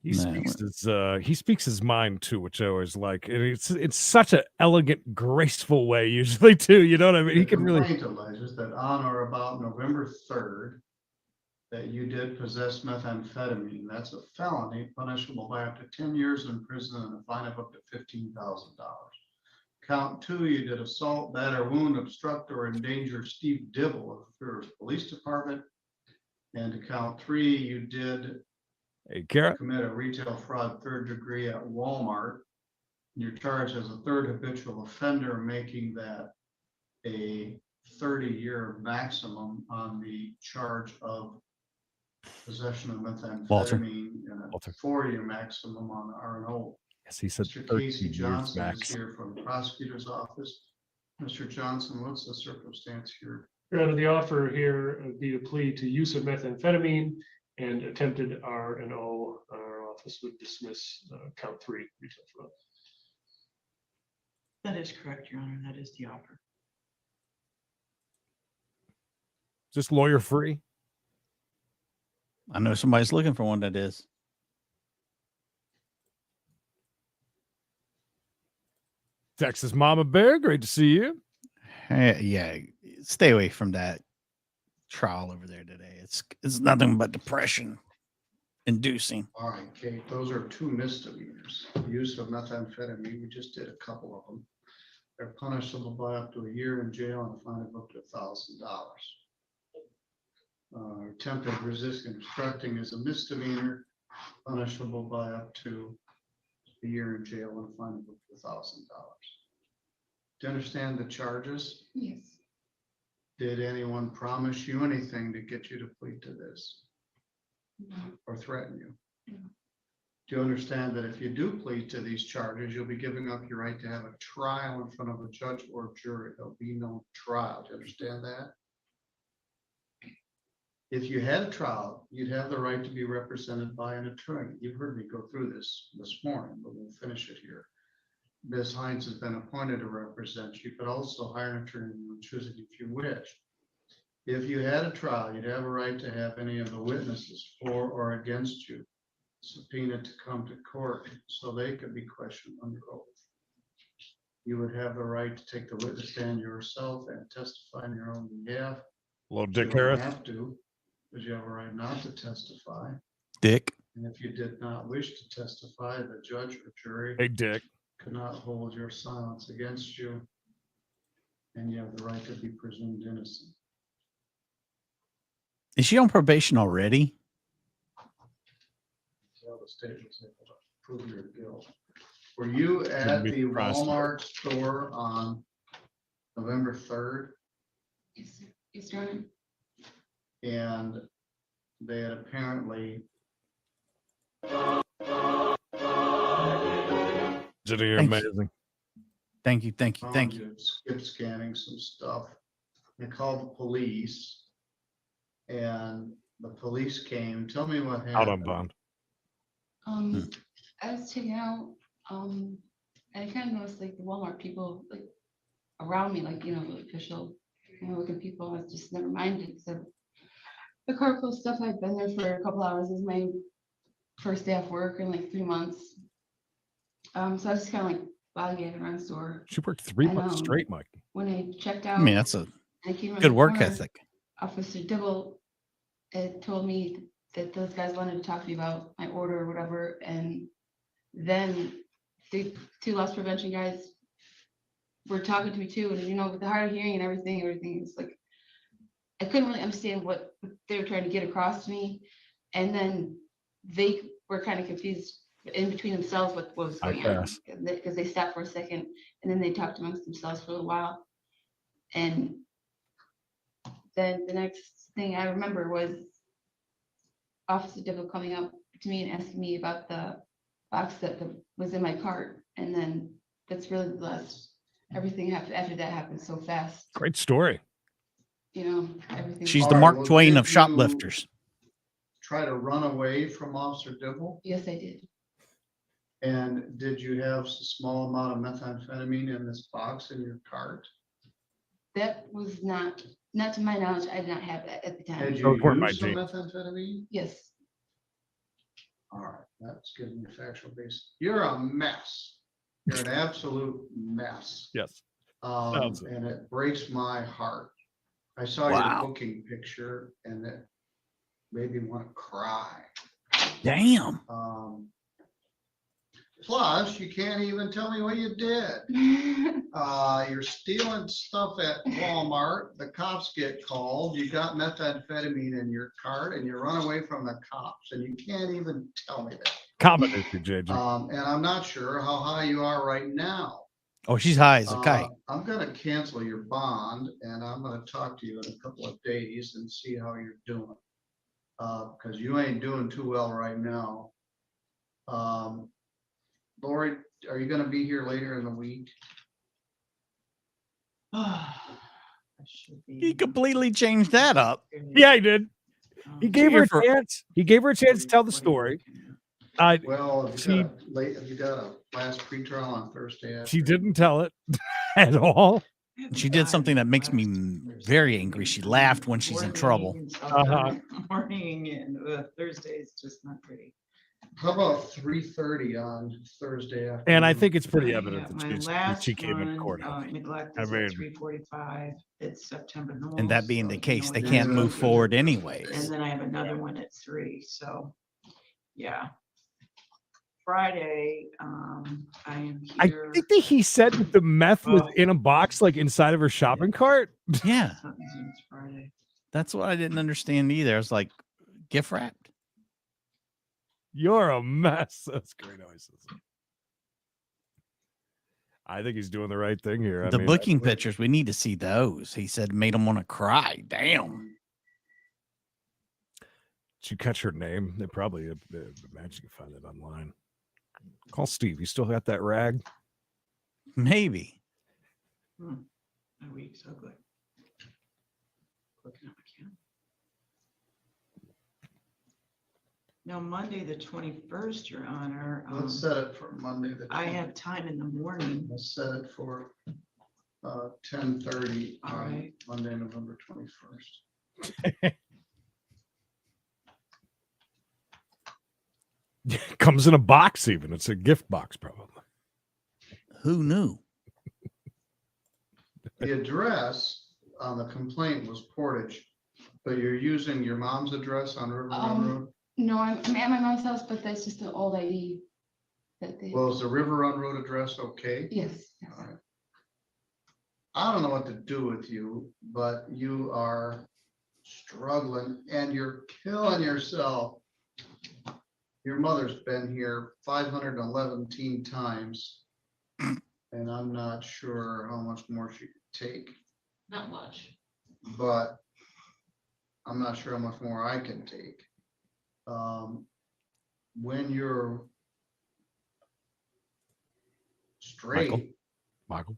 He speaks his mind too, which I always like. And it's such an elegant, graceful way usually too. You know what I mean? He can really. The complaint alleges that on or about November 3rd, that you did possess methamphetamine. That's a felony punishable by up to 10 years in prison and a fine of up to $15,000. Count 2, you did assault, batter, wound, obstruct, or endanger Steve Dibble of the Fairfield Police Department. And to count 3, you did commit a retail fraud 3rd degree at Walmart. You're charged as a 3rd habitual offender, making that a 30-year maximum on the charge of possession of methamphetamine and a 4-year maximum on R&O. Yes, he said Mr. 13 Casey years Johnson max. is here from the prosecutor's office. Mr. Johnson, what's the circumstance here? Your Honor, the offer here would be a plea to use of methamphetamine and attempted R&O. Our office would dismiss count 3 retail fraud. That is correct, Your Honor. That is the offer. Just lawyer free. I know somebody's looking for one that is. Texas Mama Bear, great to see you. Hey, yeah, stay away from that trial over there today. It's nothing but depression inducing. All right, Kate, those are 2 misdemeanors. Use of methamphetamine, we just did a couple of them. They're punishable by up to a year in jail and a fine of up to $1,000. Attempted resisting obstructing is a misdemeanor, punishable by up to a year in jail and a fine of up to $1,000. Do you understand the charges? Yes. Did anyone promise you anything to get you to plead to this? No. Or threaten you? No. Do you understand that if you do plead to these charges, you'll be giving up your right to have a trial in front of a judge or jury? There'll be no trial. Do you understand that? If you had a trial, you'd have the right to be represented by an attorney. You've heard me go through this morning, but we'll finish it here. Ms. Hines has been appointed to represent you, but also hire an attorney and choose it if you wish. If you had a trial, you'd have a right to have any of the witnesses for or against you subpoenaed to come to court so they could be questioned under oath. You would have the right to take the witness stand yourself and testify on your own behalf. Hello, Dick You don't Harris. have to, because you have a right not to testify. Dick. And if you did not wish to testify, the judge or jury Hey, Dick. could not hold your silence against you. And you have the right to be presumed innocent. Is she on probation already? So the state was able to prove your guilt. Were you at the Walmart store on November 3rd? Yes, sir. Yes, Your Honor. And they had apparently You're amazing. Thank you. skip scanning some stuff. They called the police and the police came. Tell me what happened. Out on bond. I was checking out, and I kind of noticed like the Walmart people like around me, like, you know, the official, you know, looking people. I was just never minded. So the carpool stuff, I'd been there for a couple hours. This is my first day off work in like 3 months. So I was just kind of like bogging around the store. She worked 3 months straight, Mike. When I checked out, I mean, that's a I came around good the work corner, ethic. Officer Dibble had told me that those guys wanted to talk to me about my order or whatever, and then the two loss prevention guys were talking to me too, and you know, with the hard of hearing and everything is like, I couldn't really understand what they were trying to get across to me, and then they were kind of confused in between themselves what was going on, because they stopped for a second, and then they talked amongst themselves for a little while, and then the next thing I remember was Officer Dibble coming up to me and asking me about the box that was in my cart. And then that's really the last, everything after that happened so fast. Great story. You know, everything. She's All the right, Mark well, Twain did of shoplifters. Try to run away from Officer Dibble? Yes, I did. And did you have a small amount of methamphetamine in this box in your cart? That was not to my knowledge. I did not have that at the time. Had you Report by used some Jane. methamphetamine? Yes. All right, that's giving me a factual base. You're a mess. You're an absolute mess. Yes. Sounds it. And it breaks my heart. I saw Wow. your booking picture and it made me want to cry. Damn. Plus, you can't even tell me what you did. You're stealing stuff at Walmart. The cops get called. You got methamphetamine in your cart and you run away from the cops and you can't even tell me that. Competency, JJ. And I'm not sure how high you are right now. Oh, she's high as a kite. I'm gonna cancel your bond and I'm gonna talk to you in a couple of days and see how you're doing. Because you ain't doing too well right now. Lori, are you gonna be here later in the week? He completely changed that up. Yeah, he did. He gave her Here a for- chance. He gave her a chance to tell the story. Well, have She you got a last pretrial on Thursday? she didn't tell it at all. She did something that makes me very angry. She laughed when she's in trouble. Morning and Thursday is just not pretty. How about 3:30 on Thursday afternoon? And I think it's pretty Yeah, evident my that last she came in one, courthouse. Neglect I is mean- at 3:45. It's September. And that being the so, case, you they know, can't it's- move forward And anyways. then I have another one at 3, so, yeah. Friday, I am I here. think that he said that the meth was in a box, like inside of her shopping cart. Yeah, Something's Friday. that's what I didn't understand either. I was like, gift wrapped. You're a mess. That's great noises. I think he's doing the right thing here. I The mean, booking pictures, we need to see those. He said made him want to cry. Damn. Did you catch her name? They probably imagine you find it online. Call Steve. You still got that rag? Maybe. My week's ugly. Looking at my calendar. Now, Monday, the 21st, Your Honor. Let's set it for Monday. I have time in the morning. Let's set it for 10:30 All on right. Monday, November 21st. Comes in a box even. It's a gift box, probably. Who knew? The address on the complaint was Portage, but you're using your mom's address on River Run Road? No, I'm at my mom's house, but that's just an old ID. That they. Well, is the River Run Road address okay? Yes. Yes. All right. I don't know what to do with you, but you are struggling and you're killing yourself. Your mother's been here 511 times. And I'm not sure how much more she could take, Not much. but I'm not sure how much more I can take. When you're straight, Michael.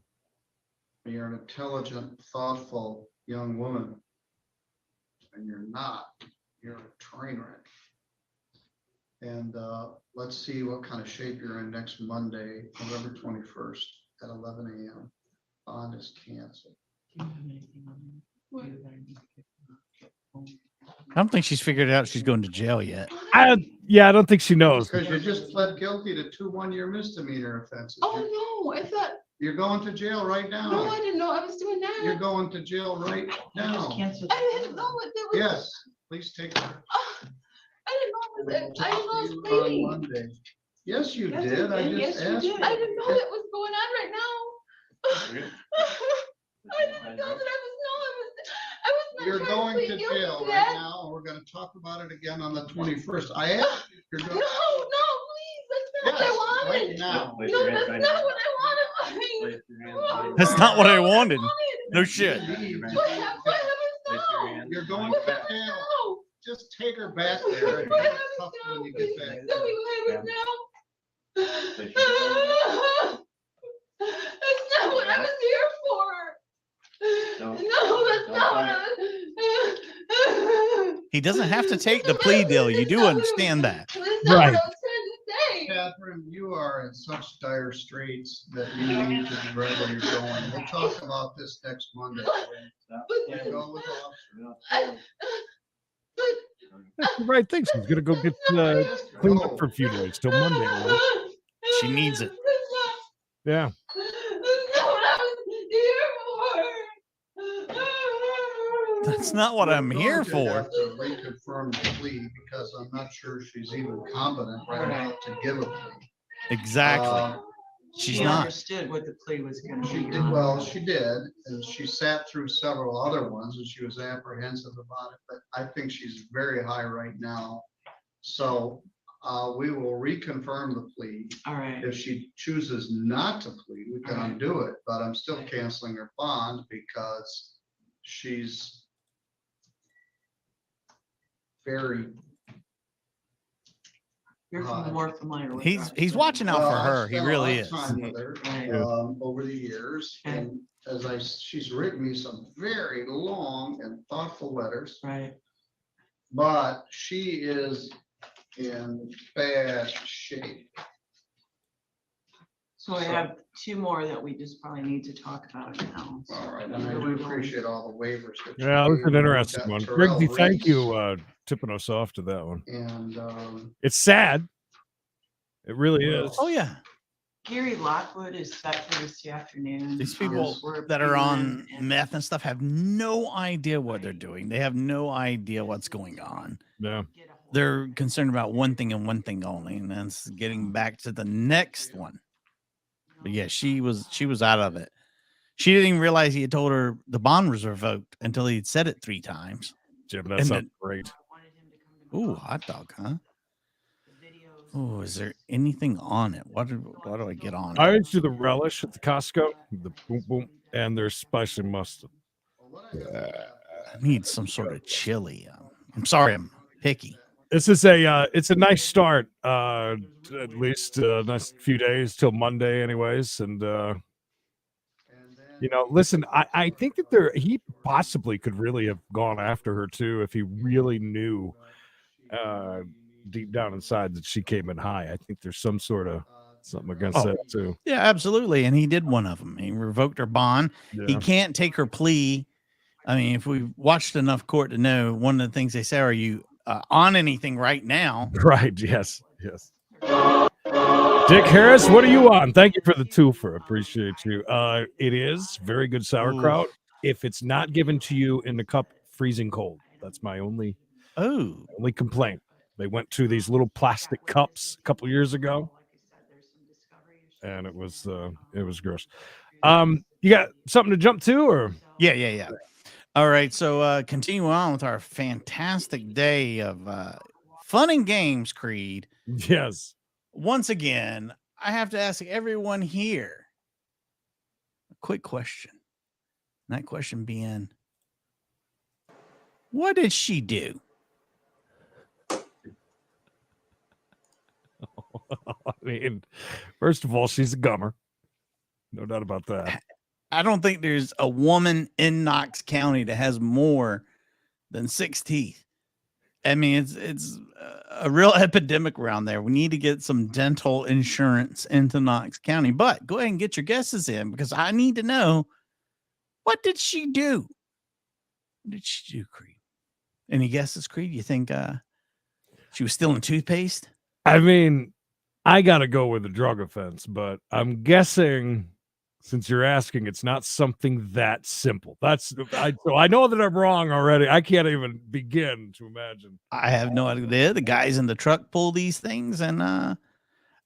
you're an intelligent, thoughtful young woman. And you're not, you're a train wreck. And let's see what kind of shape you're in next Monday, November 21st at 11 a.m. Bond is canceled. Do you have anything on you that I need to get home? I don't think she's figured out she's going to jail yet. I don't think she knows. Because you just pled guilty to 2 one-year misdemeanor offenses. Oh, no, I thought You're going to jail right No, I now. didn't know I was doing that. You're going to jail right now. I didn't know what there was. Yes, please take her. I didn't know it was, I didn't know it was On bleeding. Monday. Yes, you Yes, did. I you just asked. I didn't know that was going on right now. I didn't know that I was not You're trying going plead to guilty jail to right that. now, and we're gonna talk about it again on the 21st. I asked you. You're No, going. please, that's not Yes, what I right wanted. now. No, that's not what I wanted. No, That's not what I wanted. wanted. No shit. What happens? You're going What to happens jail. now? Just take her back there. What happens Tough now? when you Please get back. tell me what happens now. That's not what I was here for. No, that's not what I was. He doesn't have to take the plea deal. You do understand that. That's not Right. what I was trying to say. Catherine, you are in such dire straits that you need to be right where you're going. We'll talk about this next Monday. But- Go with the officer. But That's the right thing. She's gonna go get cleaned up for a few days till Monday. Right? She needs it. Yeah. That's not what I was here for. That's not what I'm We're here going to for. have to reconfirm the plea because I'm not sure she's even competent right now to give a plea. Exactly. She's She not. understood what the plea was gonna She be. did, well, she did, and she sat through several other ones and she was apprehensive about it, but I think she's very high right now. So, we will reconfirm the plea. All right. If she chooses not to plead, we can undo it, but I'm still canceling her bond because she's very. You're more familiar with her. He's watching out Well, for I've her. He spent a really lot of is. time with her, Right. over the years, Okay. and she's written me some very long and thoughtful letters, Right. but she is in bad shape. So I have two more that we just probably need to talk about now. All right, and I do appreciate all the waivers that. you Yeah, it was gave. an We've interesting got one. Terrell Grigsby, thank Reese you tipping us off to that one. And, It's sad. It really is. Oh yeah. Gary Lockwood is set for this afternoon. These people that are on meth and stuff have no idea what they're doing. They have no idea what's going on. Yeah. They're concerned about one thing and one thing only, and that's getting back to the next one. But yeah, she was out of it. She didn't even realize he had told her the bond was revoked until he'd said it 3 times. Jim, that sounds great. Ooh, hot dog, huh? Oh, is there anything on it? What do I get on I it? always do the relish at the Costco, the boom boom, and there's spicy mustard. I need some sort of chili. I'm sorry, I'm picky. This is it's a nice start. At least a nice few days till Monday, anyways. And listen, I think that he possibly could really have gone after her too if he really knew deep down inside that she came in high. I think there's some sort of something against that too. Yeah, absolutely. And he did one of them. He revoked her bond. Yeah. He can't take her plea. I mean, if we've watched enough court to know, one of the things they say, are you on anything right now? Right. Yes. Yes. Dick Harris, what are you on? Thank you for the twofer. Appreciate you. It is very good sauerkraut. If it's not given to you in the cup freezing cold, that's my only complaint. They went to these little plastic cups a couple years ago, and it was gross. You got something to jump to, or Yeah. All right, so continue on with our fantastic day of fun and games, Creed. Yes. Once again, I have to ask everyone here a quick question. And that question being, what did she do? I mean, first of all, she's a gummer. No doubt about that. I don't think there's a woman in Knox County that has more than 6 teeth. I mean, it's a real epidemic around there. We need to get some dental insurance into Knox County. But go ahead and get your guesses in, because I need to know, what did she do? What did she do, Creed? Any guesses, Creed? You think she was stealing toothpaste? I mean, I got to go with the drug offense, but I'm guessing Since you're asking, it's not something that simple. So I know that I'm wrong already. I can't even begin to imagine. I have no idea. The guys in the truck pull these things, and I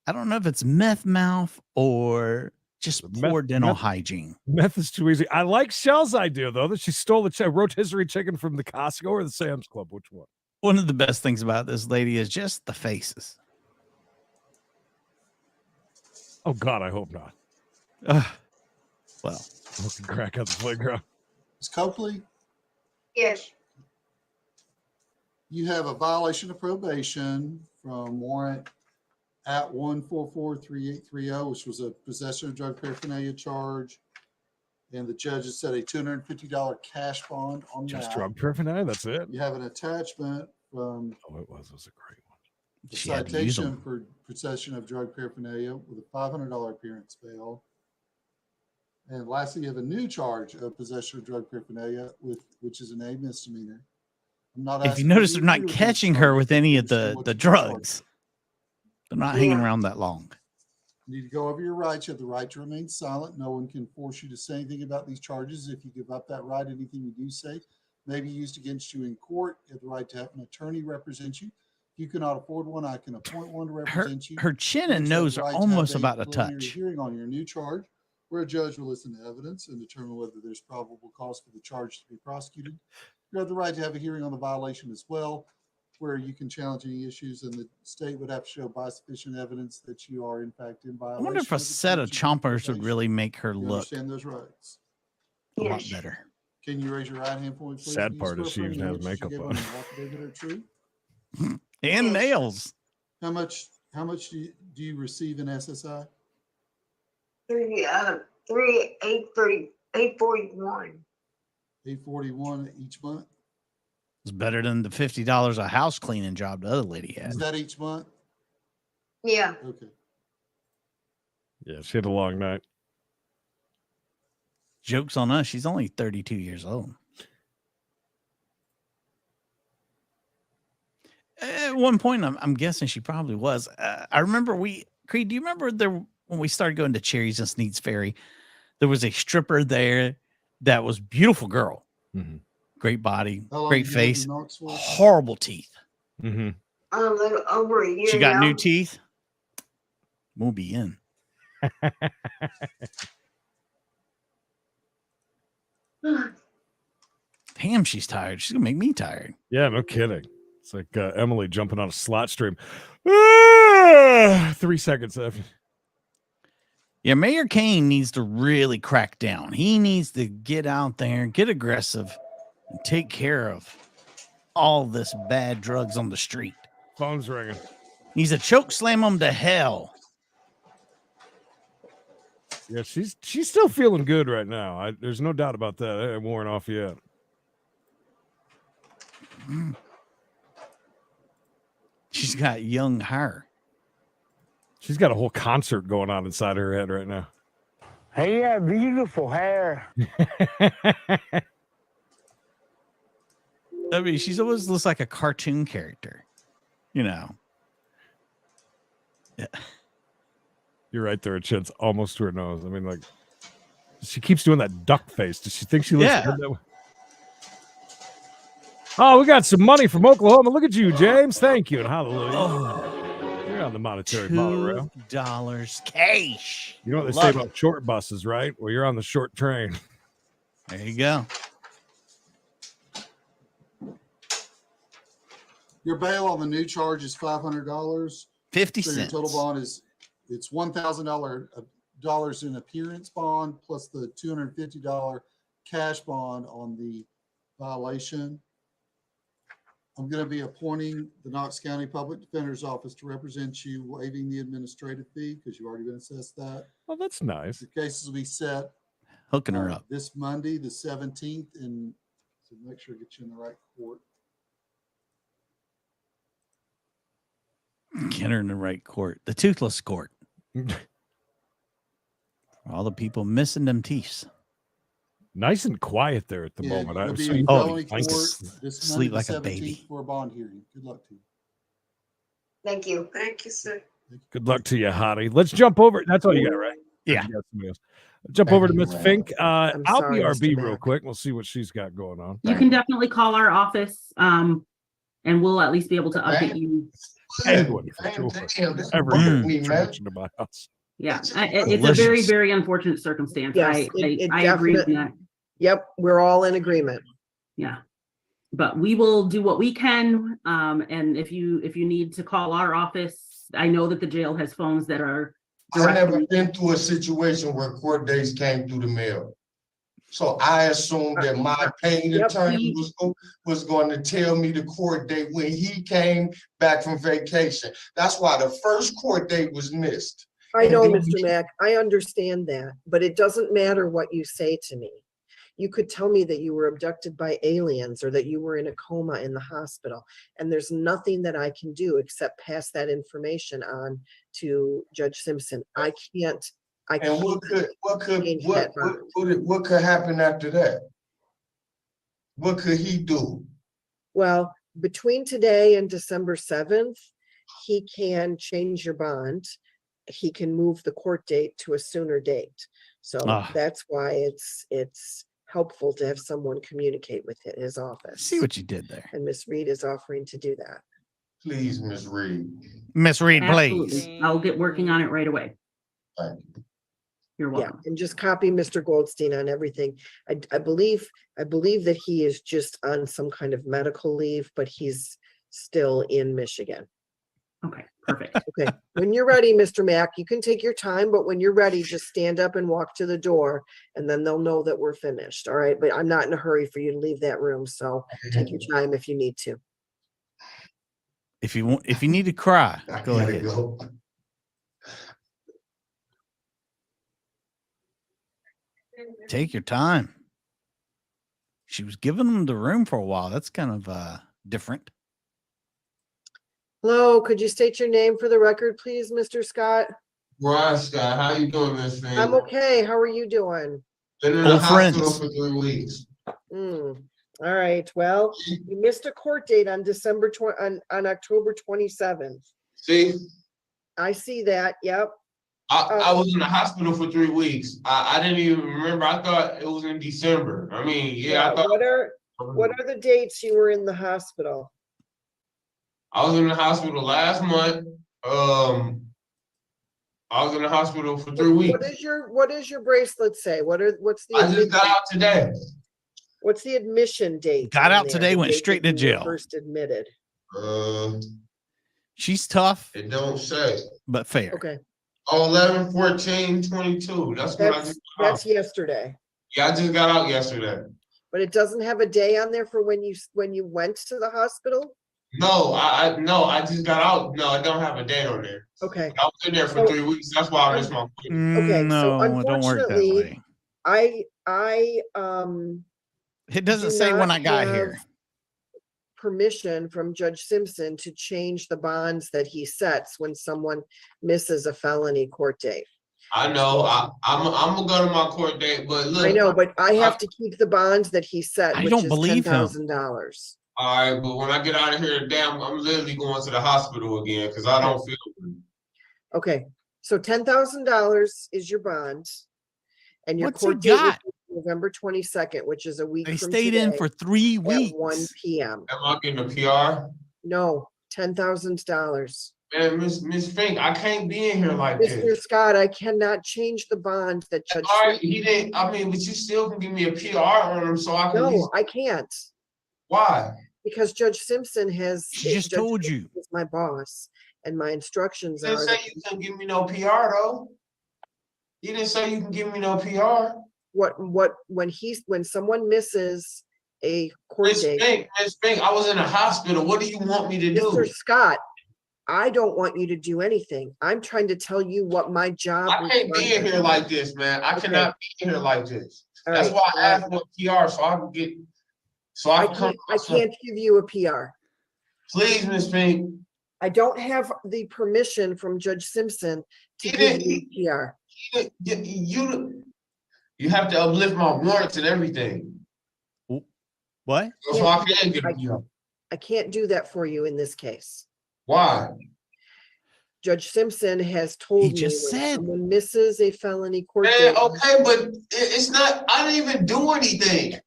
don't know if it's meth mouth or just poor dental hygiene. Meth is too easy. I like Shell's idea, though, that she stole the rotisserie chicken from the Costco or the Sam's Club. Which one? One of the best things about this lady is just the faces. Oh, God, I hope not. Well, let's crack out the playground. Ms. Copley, Yes. you have a violation of probation from warrant at 1443830, which was a possession of drug paraphernalia charge. And the judge has set a $250 cash bond on Just that. drug paraphernalia, that's it. You have an attachment from it was a great one. the She had to use citation them. for possession of drug paraphernalia with a $500 appearance bail. And lastly, you have a new charge of possession of drug paraphernalia, which is an A misdemeanor. I'm not If you asking notice, to they're not agree with these catching her charges, with but any of understand the what the the charge drugs. They're not hanging Yeah. around that long. You need to go over your rights. You have the right to remain silent. No one can force you to say anything about these charges. If you give up that right, anything you do say may be used against you in court. You have the right to have an attorney represent you. If you cannot afford one, I can appoint one to represent you. Her chin You and also have nose the are right to have almost a about to preliminary touch. hearing on your new charge, where a judge will listen to evidence and determine whether there's probable cause for the charge to be prosecuted. You have the right to have a hearing on the violation as well, where you can challenge any issues, and the state would have to show by sufficient evidence that you are in fact in I violation. wonder if a of the set of terms and chompers would regulations. really make her You look understand those rights? a lot Yes. better. Can you raise your right hand for me, please? Sad Do you part is swear she even affirming has the answers you makeup gave on. the affidavit are true? And Yes. nails. How much do you receive in SSI? 841. $841 each month? It's better than the $50 a house cleaning job the other lady had. Is that each month? Yeah. Okay. Yeah, she had a long night. Joke's on us. She's only 32 years old. At one point, I'm guessing she probably was. I remember Creed, do you remember when we started going to Cherries and Sneed's Ferry, there was a stripper there that was beautiful girl. Mm-hmm. Great body, How long great have you lived in face, Knoxville? horrible teeth. Mm-hmm. Over a year She got now. new teeth. Won't be in. Damn, she's tired. She's gonna make me tired. Yeah, no kidding. It's like Emily jumping on a slot stream. 3 seconds after. Yeah, Mayor Kane needs to really crack down. He needs to get out there, get aggressive, and take care of all this bad drugs on the street. Phone's ringing. Needs to choke slam them to hell. Yeah, she's still feeling good right now. There's no doubt about that. It ain't worn off yet. She's got young hair. She's got a whole concert going on inside her head right now. Hey, yeah, beautiful hair. I mean, she's always looks like a cartoon character, you know. Yeah. You're right there. Her chin's almost to her nose. I mean, like, she keeps doing that duck face. Does she think she looks Yeah. good that way? Oh, we got some money from Oklahoma. Look at you, James. Thank you, and hallelujah. Oh, You're on the monetary monorail. $2 cash. You know what they Love say about short buses, right? Well, you're on the short train. There you go. Your bail on the new charge is $500. 50 So your cents. total bond it's $1,000 in appearance bond plus the $250 cash bond on the violation. I'm going to be appointing the Knox County Public Defender's Office to represent you, waiving the administrative fee because you've already been assessed that. Oh, that's nice. The cases will be set Hooking her up. this Monday, the 17th, and so make sure to get you in the right court. Get her in the right court. The toothless court. All the people missing them teeth. Nice and quiet there at the Yeah, moment. you'll I was be so in used felony to court it. this sleep Monday, like the a baby. 17th, for a bond hearing. Good luck to you. Thank you. Thank you, sir. Good luck to you, hottie. Let's jump over. That's all you got, right? Yeah. You got somebody else. Jump over to Miss Fink. I'm I'll sorry, Mr. BRB real Mack. quick. We'll see what she's got going on. You can definitely call our office, and we'll at least be able to update you. Anyone for sure. Ever get traction to my house. Yeah, it's a very, very unfortunate circumstance. Yes, I agree with that. Yep, we're all in agreement. Yeah, but we will do what we can. And if you need to call our office, I know that the jail has phones that are. I've never been through a situation where court dates came through the mail. So I assumed that my paying attorney was going to tell me the court date when he came back from vacation. That's why the first court date was missed. I know, Mr. Mack, I understand that, but it doesn't matter what you say to me. You could tell me that you were abducted by aliens or that you were in a coma in the hospital, and there's nothing that I can do except pass that information on to Judge Simpson. I can't. And what could happen after that? What could he do? Well, between today and December 7th, he can change your bond. He can move the court date to a sooner date. So that's why it's helpful to have someone communicate with his office. See what you did there. And Miss Reed is offering to do that. Please, Miss Reed. Miss Reed, Absolutely. please. I'll get working on it right away. Thank you. You're welcome. Yeah, and just copy Mr. Goldstein on everything. I believe that he is just on some kind of medical leave, but he's still in Michigan. Okay, perfect. Okay, when you're ready, Mr. Mack, you can take your time, but when you're ready, just stand up and walk to the door, and then they'll know that we're finished. All right, but I'm not in a hurry for you to leave that room, so take your time if you need to. If you need to cry, go ahead. Take your time. She was giving them the room for a while. That's kind of different. Hello, could you state your name for the record, please, Mr. Scott? Brian Scott, how you doing, Miss Fink? I'm okay. How are you doing? Been in the hospital for 3 weeks. All right. Well, you missed a court date on on October 27th. See? I see that. Yep. I was in the hospital for 3 weeks. I didn't even remember. I thought it was in December. I mean, yeah, I thought. What are the dates you were in the hospital? I was in the hospital last month. I was in the hospital for 3 weeks. What does your bracelet say? What's the? I just got out today. What's the admission date? Got out today, went straight to jail. First admitted. She's tough. It don't say. But fair. Okay. 11/14/22. That's when I just got out. That's yesterday. Yeah, I just got out yesterday. But it doesn't have a day on there for when you went to the hospital? No, I just got out. No, I don't have a date on there. Okay. I was in there for 3 weeks. That's why I missed my appointment. Okay. No, so it don't work that way. It doesn't say when I got here. Permission from Judge Simpson to change the bonds that he sets when someone misses a felony court date. I know. I'm gonna go to my court date, but look. I know, but I have to keep the bonds that he set, I which don't is believe him. $10,000. All right, but when I get out of here today, I'm literally going to the hospital again because I don't feel good. Okay, so $10,000 is your bond, and your What's court he date got? is November 22nd, which is a week They from stayed in today for 3 at weeks. 1 p.m. Am I getting a PR? No, $10,000. Man, Miss Fink, I can't be in here like Mr. this. Scott, I cannot change the bond that Judge. All right, he didn't. I mean, but you still can give me a PR on him so I can. No, I can't. Why? Because Judge Simpson has. She just told you. Is my boss, and my instructions You are. didn't say you can give me no PR though. You didn't say you can give me no PR. When someone misses a court date. Miss Fink, I was in a hospital. What do you want me to do? Mr. Scott, I don't want you to do anything. I'm trying to tell you what my job. I can't be in here like this, man. I cannot be in here like this. All That's right. why I asked for a PR so I can get. So I can't give you a PR. Please, Miss Fink. I don't have the permission from Judge Simpson to give you a PR. You have to uplift my warrants and everything. What? So I can get a PR. I can't do that for you in this case. Why? Judge Simpson has told me just when said. someone misses a felony court Man, date. okay, but it's not, I didn't even do anything.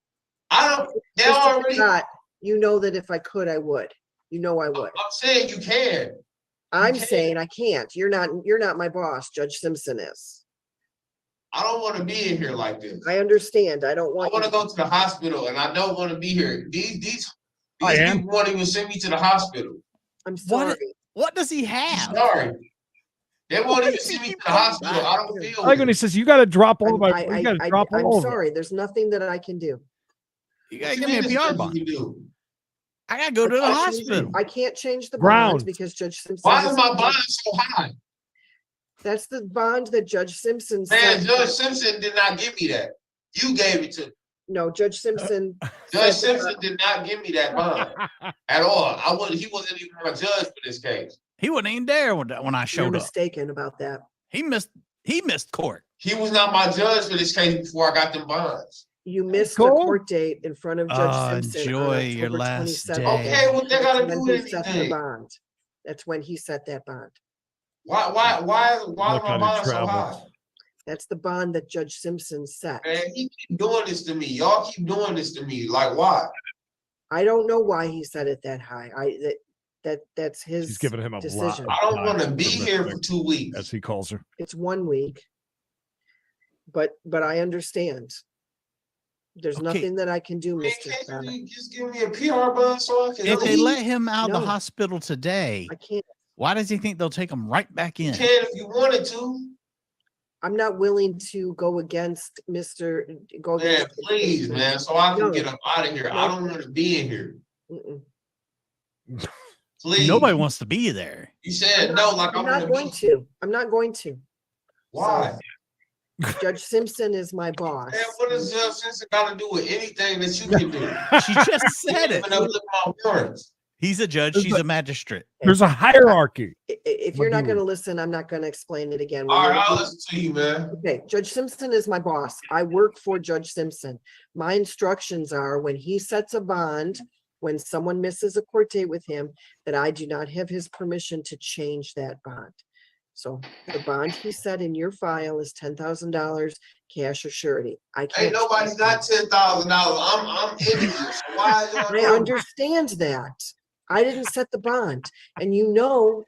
I don't, they Mr. already, Scott, you know that if I could, I would. You know I would. I'm saying you can. I'm saying I can't. You're not my boss. Judge Simpson is. I don't want to be in here like this. I understand. I don't I want. want to go to the hospital and I don't want to be here. These people won't even send me to the hospital. I'm sorry. What does he have? I'm sorry. They won't even send me to the hospital. I don't feel I like when he says, you got to drop all my, I'm you got to drop all of it. sorry. There's nothing that I can do. You gotta give me a PR bond. I gotta go to the I hospital. I can't change the Grounds. bond because Judge Simpson. Why is my bond so high? That's the bond that Judge Simpson Man, said. Judge Simpson did not give me that. You gave it to me. No, Judge Simpson. Judge Simpson did not give me that bond at all. He wasn't even my judge for this case. He wasn't even there when I You're showed up. mistaken about that. He missed court. He was not my judge for this case before I got them bonds. You missed the court date in front of Judge Simpson. Enjoy on your October last 27th. day. Okay, what they gotta do with He set the anything? bond. That's when he set that bond. Why is my bond so high? That's the bond that Judge Simpson set. Man, he keep doing this to me. Y'all keep doing this to me. Like, why? I don't know why he set it that high. That's his. She's giving him a decision. lot. I don't want to be here for 2 weeks. As he calls her. It's 1 week. But I understand. There's nothing that I can do, Man, Mr. can't Scott. you just give me a PR bond so I can If they leave? let him out of the No. hospital today, I can't. why does he think they'll take him right back in? You can if you wanted to. I'm not willing to go against Mr. Go Man, against. please, man, so I can No. get up out of here. I don't want to be in here. Mm-mm. Please. Nobody wants to be there. You said no, like I'm I'm not going to. I'm not going to. Why? Judge Simpson is my boss. Man, what does Judge Simpson got to do with anything that you can do? She just said it. Even though look at my warrants. He's a judge. She's a magistrate. There's a hierarchy. If you're not going to listen, I'm not going to explain it again. All right, I'll listen to you, man. Okay, Judge Simpson is my boss. I work for Judge Simpson. My instructions are when he sets a bond, when someone misses a court date with him, that I do not have his permission to change that bond. So the bond he set in your file is $10,000 cash or surety. I can't. Ain't nobody's got $10,000. I'm in here. So why is I understand that. I didn't set the bond. And you know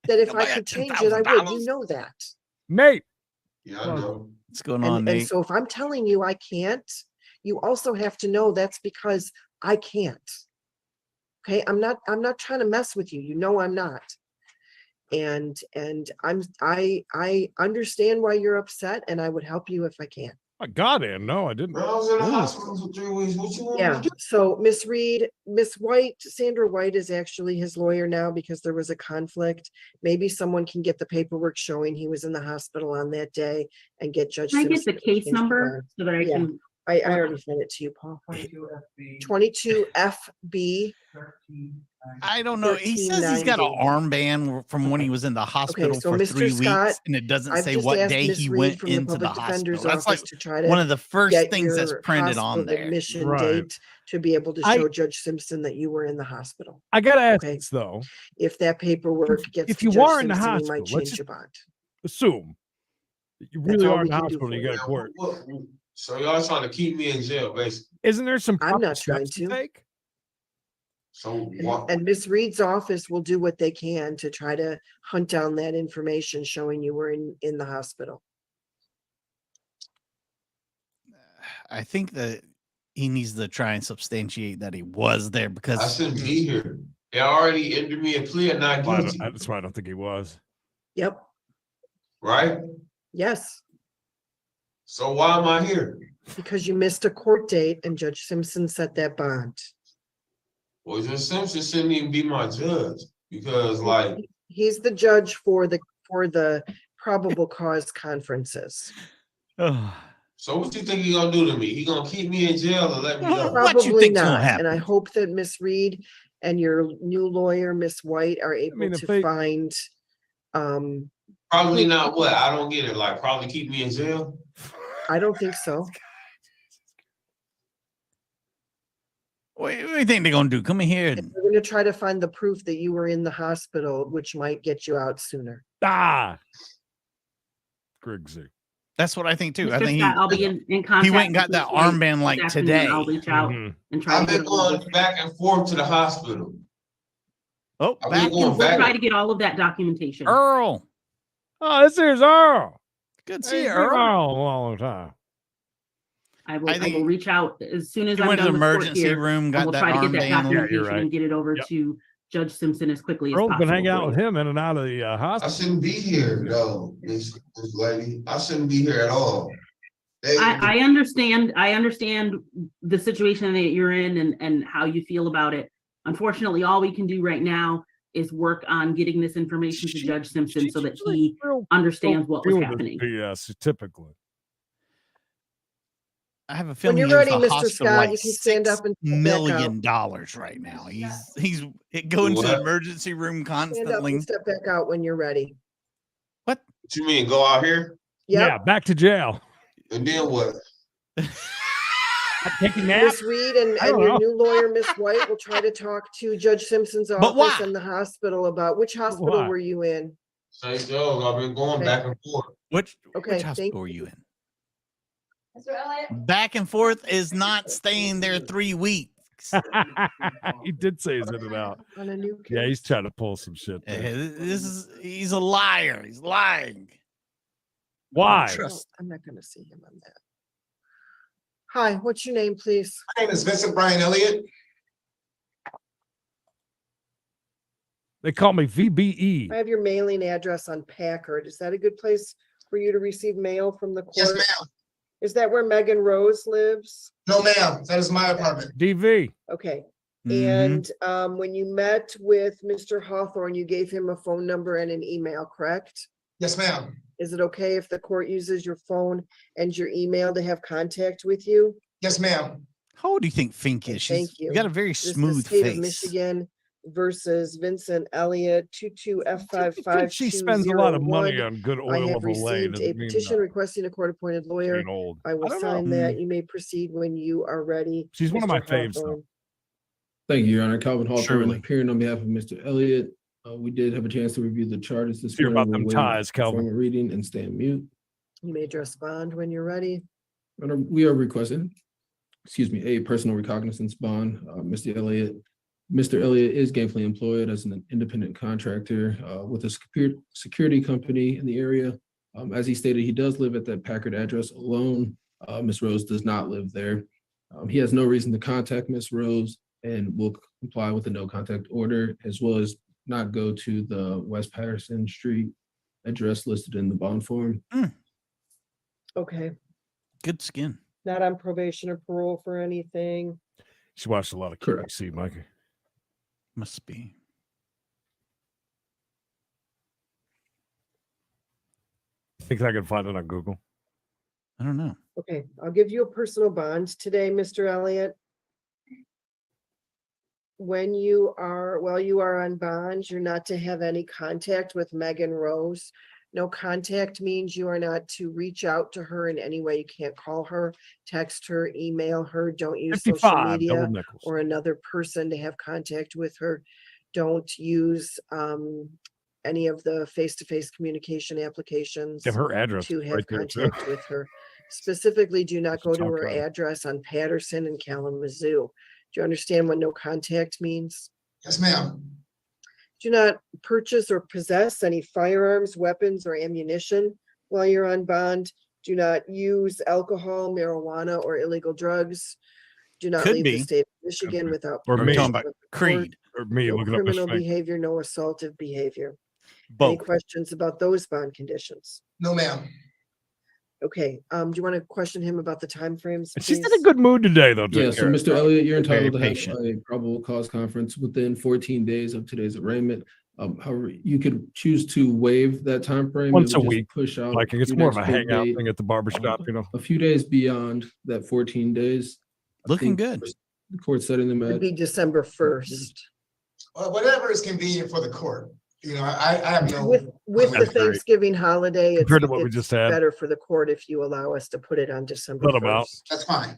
that if I could change it, I would. You know that. Nate. Yeah, I know. What's going on, And Nate? so if I'm telling you I can't, you also have to know that's because I can't. Okay, I'm not trying to mess with you. You know I'm not. And I understand why you're upset, and I would help you if I can. I got in. No, I didn't. I was in the hospital for 3 weeks. What you want Yeah. me to do? So Miss Reed, Miss White, Sandra White is actually his lawyer now because there was a conflict. Maybe someone can get the paperwork showing he was in the hospital on that day and get Judge. Can I get Simpson the to case change the number bond. so that I Yeah. can? I already sent it to you, Paul. 22 FB. I don't know. He says he's got an 1390. armband from when he was in the hospital so for Mr. 3 Scott, weeks, and it doesn't I've say just what asked day Miss he Reed went from the into the Public hospital. Defender's That's like office to try to one of the first get things that's your printed on hospital there. admission Right. date to be able to show Judge Simpson that you were in the hospital. I gotta ask Okay. this though. If that paperwork gets If to you Judge are in the Simpson, he hospital, might let's change just your bond. assume that you That's really all are in we the can do hospital and you for got a court. So y'all trying to keep me in jail, basically. Isn't there some I'm proper not trying steps to to. take? So what? And Miss Reed's office will do what they can to try to hunt down that information showing you were in the hospital. I think that he needs to try and substantiate that he was there because I shouldn't be here. They already entered me a plea of not guilty, That's why I don't think he was. Yep. right? Yes. So why am I here? Because you missed a court date and Judge Simpson set that bond. Well, Judge Simpson shouldn't even be my judge because, like, He's the judge for the probable cause conferences. so what you think he gonna do to me? He gonna keep me in jail or let me go? Probably not. And I hope that Miss Reed and your new lawyer, Miss White, are able if to they- find. Probably not. What? I don't get it. Like, probably keep me in jail. I don't think so. What do you think they're gonna do? Come in here. And... We're gonna try to find the proof that you were in the hospital, which might get you out sooner. Grigsy. That's what I think too. I Mr. think Scott, I'll be in contact. he went and got with that you this armband like afternoon. today. I'll reach out and try I've to been get all going back and forth to the hospital. Oh, I've back been going We'll back. try to get all of that documentation. Earl. Oh, this here's Earl. Good to Hey, see you, been Earl. Earl a long time. I will reach out as soon as He I'm went to done the with court emergency here, room, and got we'll that try to get that armband. Yeah, documentation you're right. and get it over Yep. to Judge Simpson as quickly as Earl's possible. been hanging out for with you. him in and out of the I hospital. shouldn't be here, though, this lady. I shouldn't be here at all. I understand. I understand the situation that you're in and how you feel about it. Unfortunately, all we can do right now is work on getting this information to Judge Simpson so that he understands what was happening. Yes, typically. I have a When feeling you're he owes ready, the Mr. hospital Scott, like you can stand $6 up and step back million out. right now. He's going to the What? emergency room Stand up constantly. and step back out when you're ready. What you mean, go out here? Yep. Yeah, back to jail. And then what? Taking that. Miss Reed and I don't your know. new lawyer, Miss White, will try to talk to Judge Simpson's But office why? and the hospital about which hospital why? were you in? St. Joe's. I've been going Okay. back and forth. Which Okay, hospital are you in? Back and forth is not staying there 3 weeks. He did say he's in and out. On a new Yeah, case. he's trying to pull some shit. He's a liar. He's lying. Why? I'm not gonna see him on that. Hi, what's your name, please? My name is Vincent Brian Elliott. They call me VBE. I have your mailing address on Packard. Is that a good place for you to receive mail from the court? Yes, ma'am. Is that where Megan Rose lives? No, ma'am. That is my apartment. DV. Okay. Mhm. And when you met with Mr. Hawthorne, you gave him a phone number and an email, correct? Yes, ma'am. Is it okay if the court uses your phone and your email to have contact with you? Yes, ma'am. How old do you think Fink is? Thank She's you. got a very This is smooth State of face. Michigan versus Vincent Elliott, 22F55. She spends a lot of money on good I oil have of Olay. received a petition requesting a court-appointed lawyer. Being old. I will don't know. sign that. You may proceed when you are ready. She's one of my Mr. faves, though. Hawthorne. Thank you, Your Honor. Calvin Hawthorne, Surely. appearing on behalf of Mr. Elliott. We did have a chance to review the charges this Hear morning. about them We'll waive ties, Calvin. formal reading and stand mute. You may address bond when you're ready. Your Honor, we are requesting, a personal recognizance bond. Mr. Elliott is gainfully employed as an independent contractor with a security company in the area. As he stated, he does live at that Packard address alone. Ms. Rose does not live there. He has no reason to contact Ms. Rose and will comply with the no contact order, as well as not go to the West Patterson Street address listed in the bond form. Okay, Good skin. not on probation or parole for anything. She watched a lot of Correct. QVC, Mikey. Must be. Think I can find it on Google? I don't know. Okay, I'll give you a personal bond today, Mr. Elliott. When you are, while you are on bond, you're not to have any contact with Megan Rose. No contact means you are not to reach out to her in any way. You can't call her, text her, email her. Don't use social 55, media double nickels. or another person to have contact with her. Don't use any of the face-to-face communication applications Have her address to have right there, too. contact with her. Specifically, do not go to talk her about it. address on Patterson and Kalamazoo. Do you understand what no contact means? Yes, ma'am. Do not purchase or possess any firearms, weapons, or ammunition while you're on bond. Do not use alcohol, marijuana, or illegal drugs. Do not Could leave be. the state of Michigan without Or We're me. talking permission about of the court. Creed. Or me No looking up this criminal thing. behavior, no assaultive behavior. Any Both. questions about those bond conditions? No, ma'am. Okay, do you want to question him about the timeframes? She's in a please? good mood today, though. Yeah, so Mr. Elliott, you're Very entitled to have patient. a probable cause conference within 14 days of today's arraignment. However, you could choose to waive that timeframe. Once It would a just week. Push out. Like, it's your more of a next court hangout date, thing at the barbershop, you know? a few days beyond that 14 days. I Looking think good. The court setting them It'd at be December 1st. Whatever is convenient for the court. You know, I have no. With the That's great. Thanksgiving holiday, it's Compared to what we it's just had. better for the court if you allow us to put it on December Let him out. 1st. That's fine.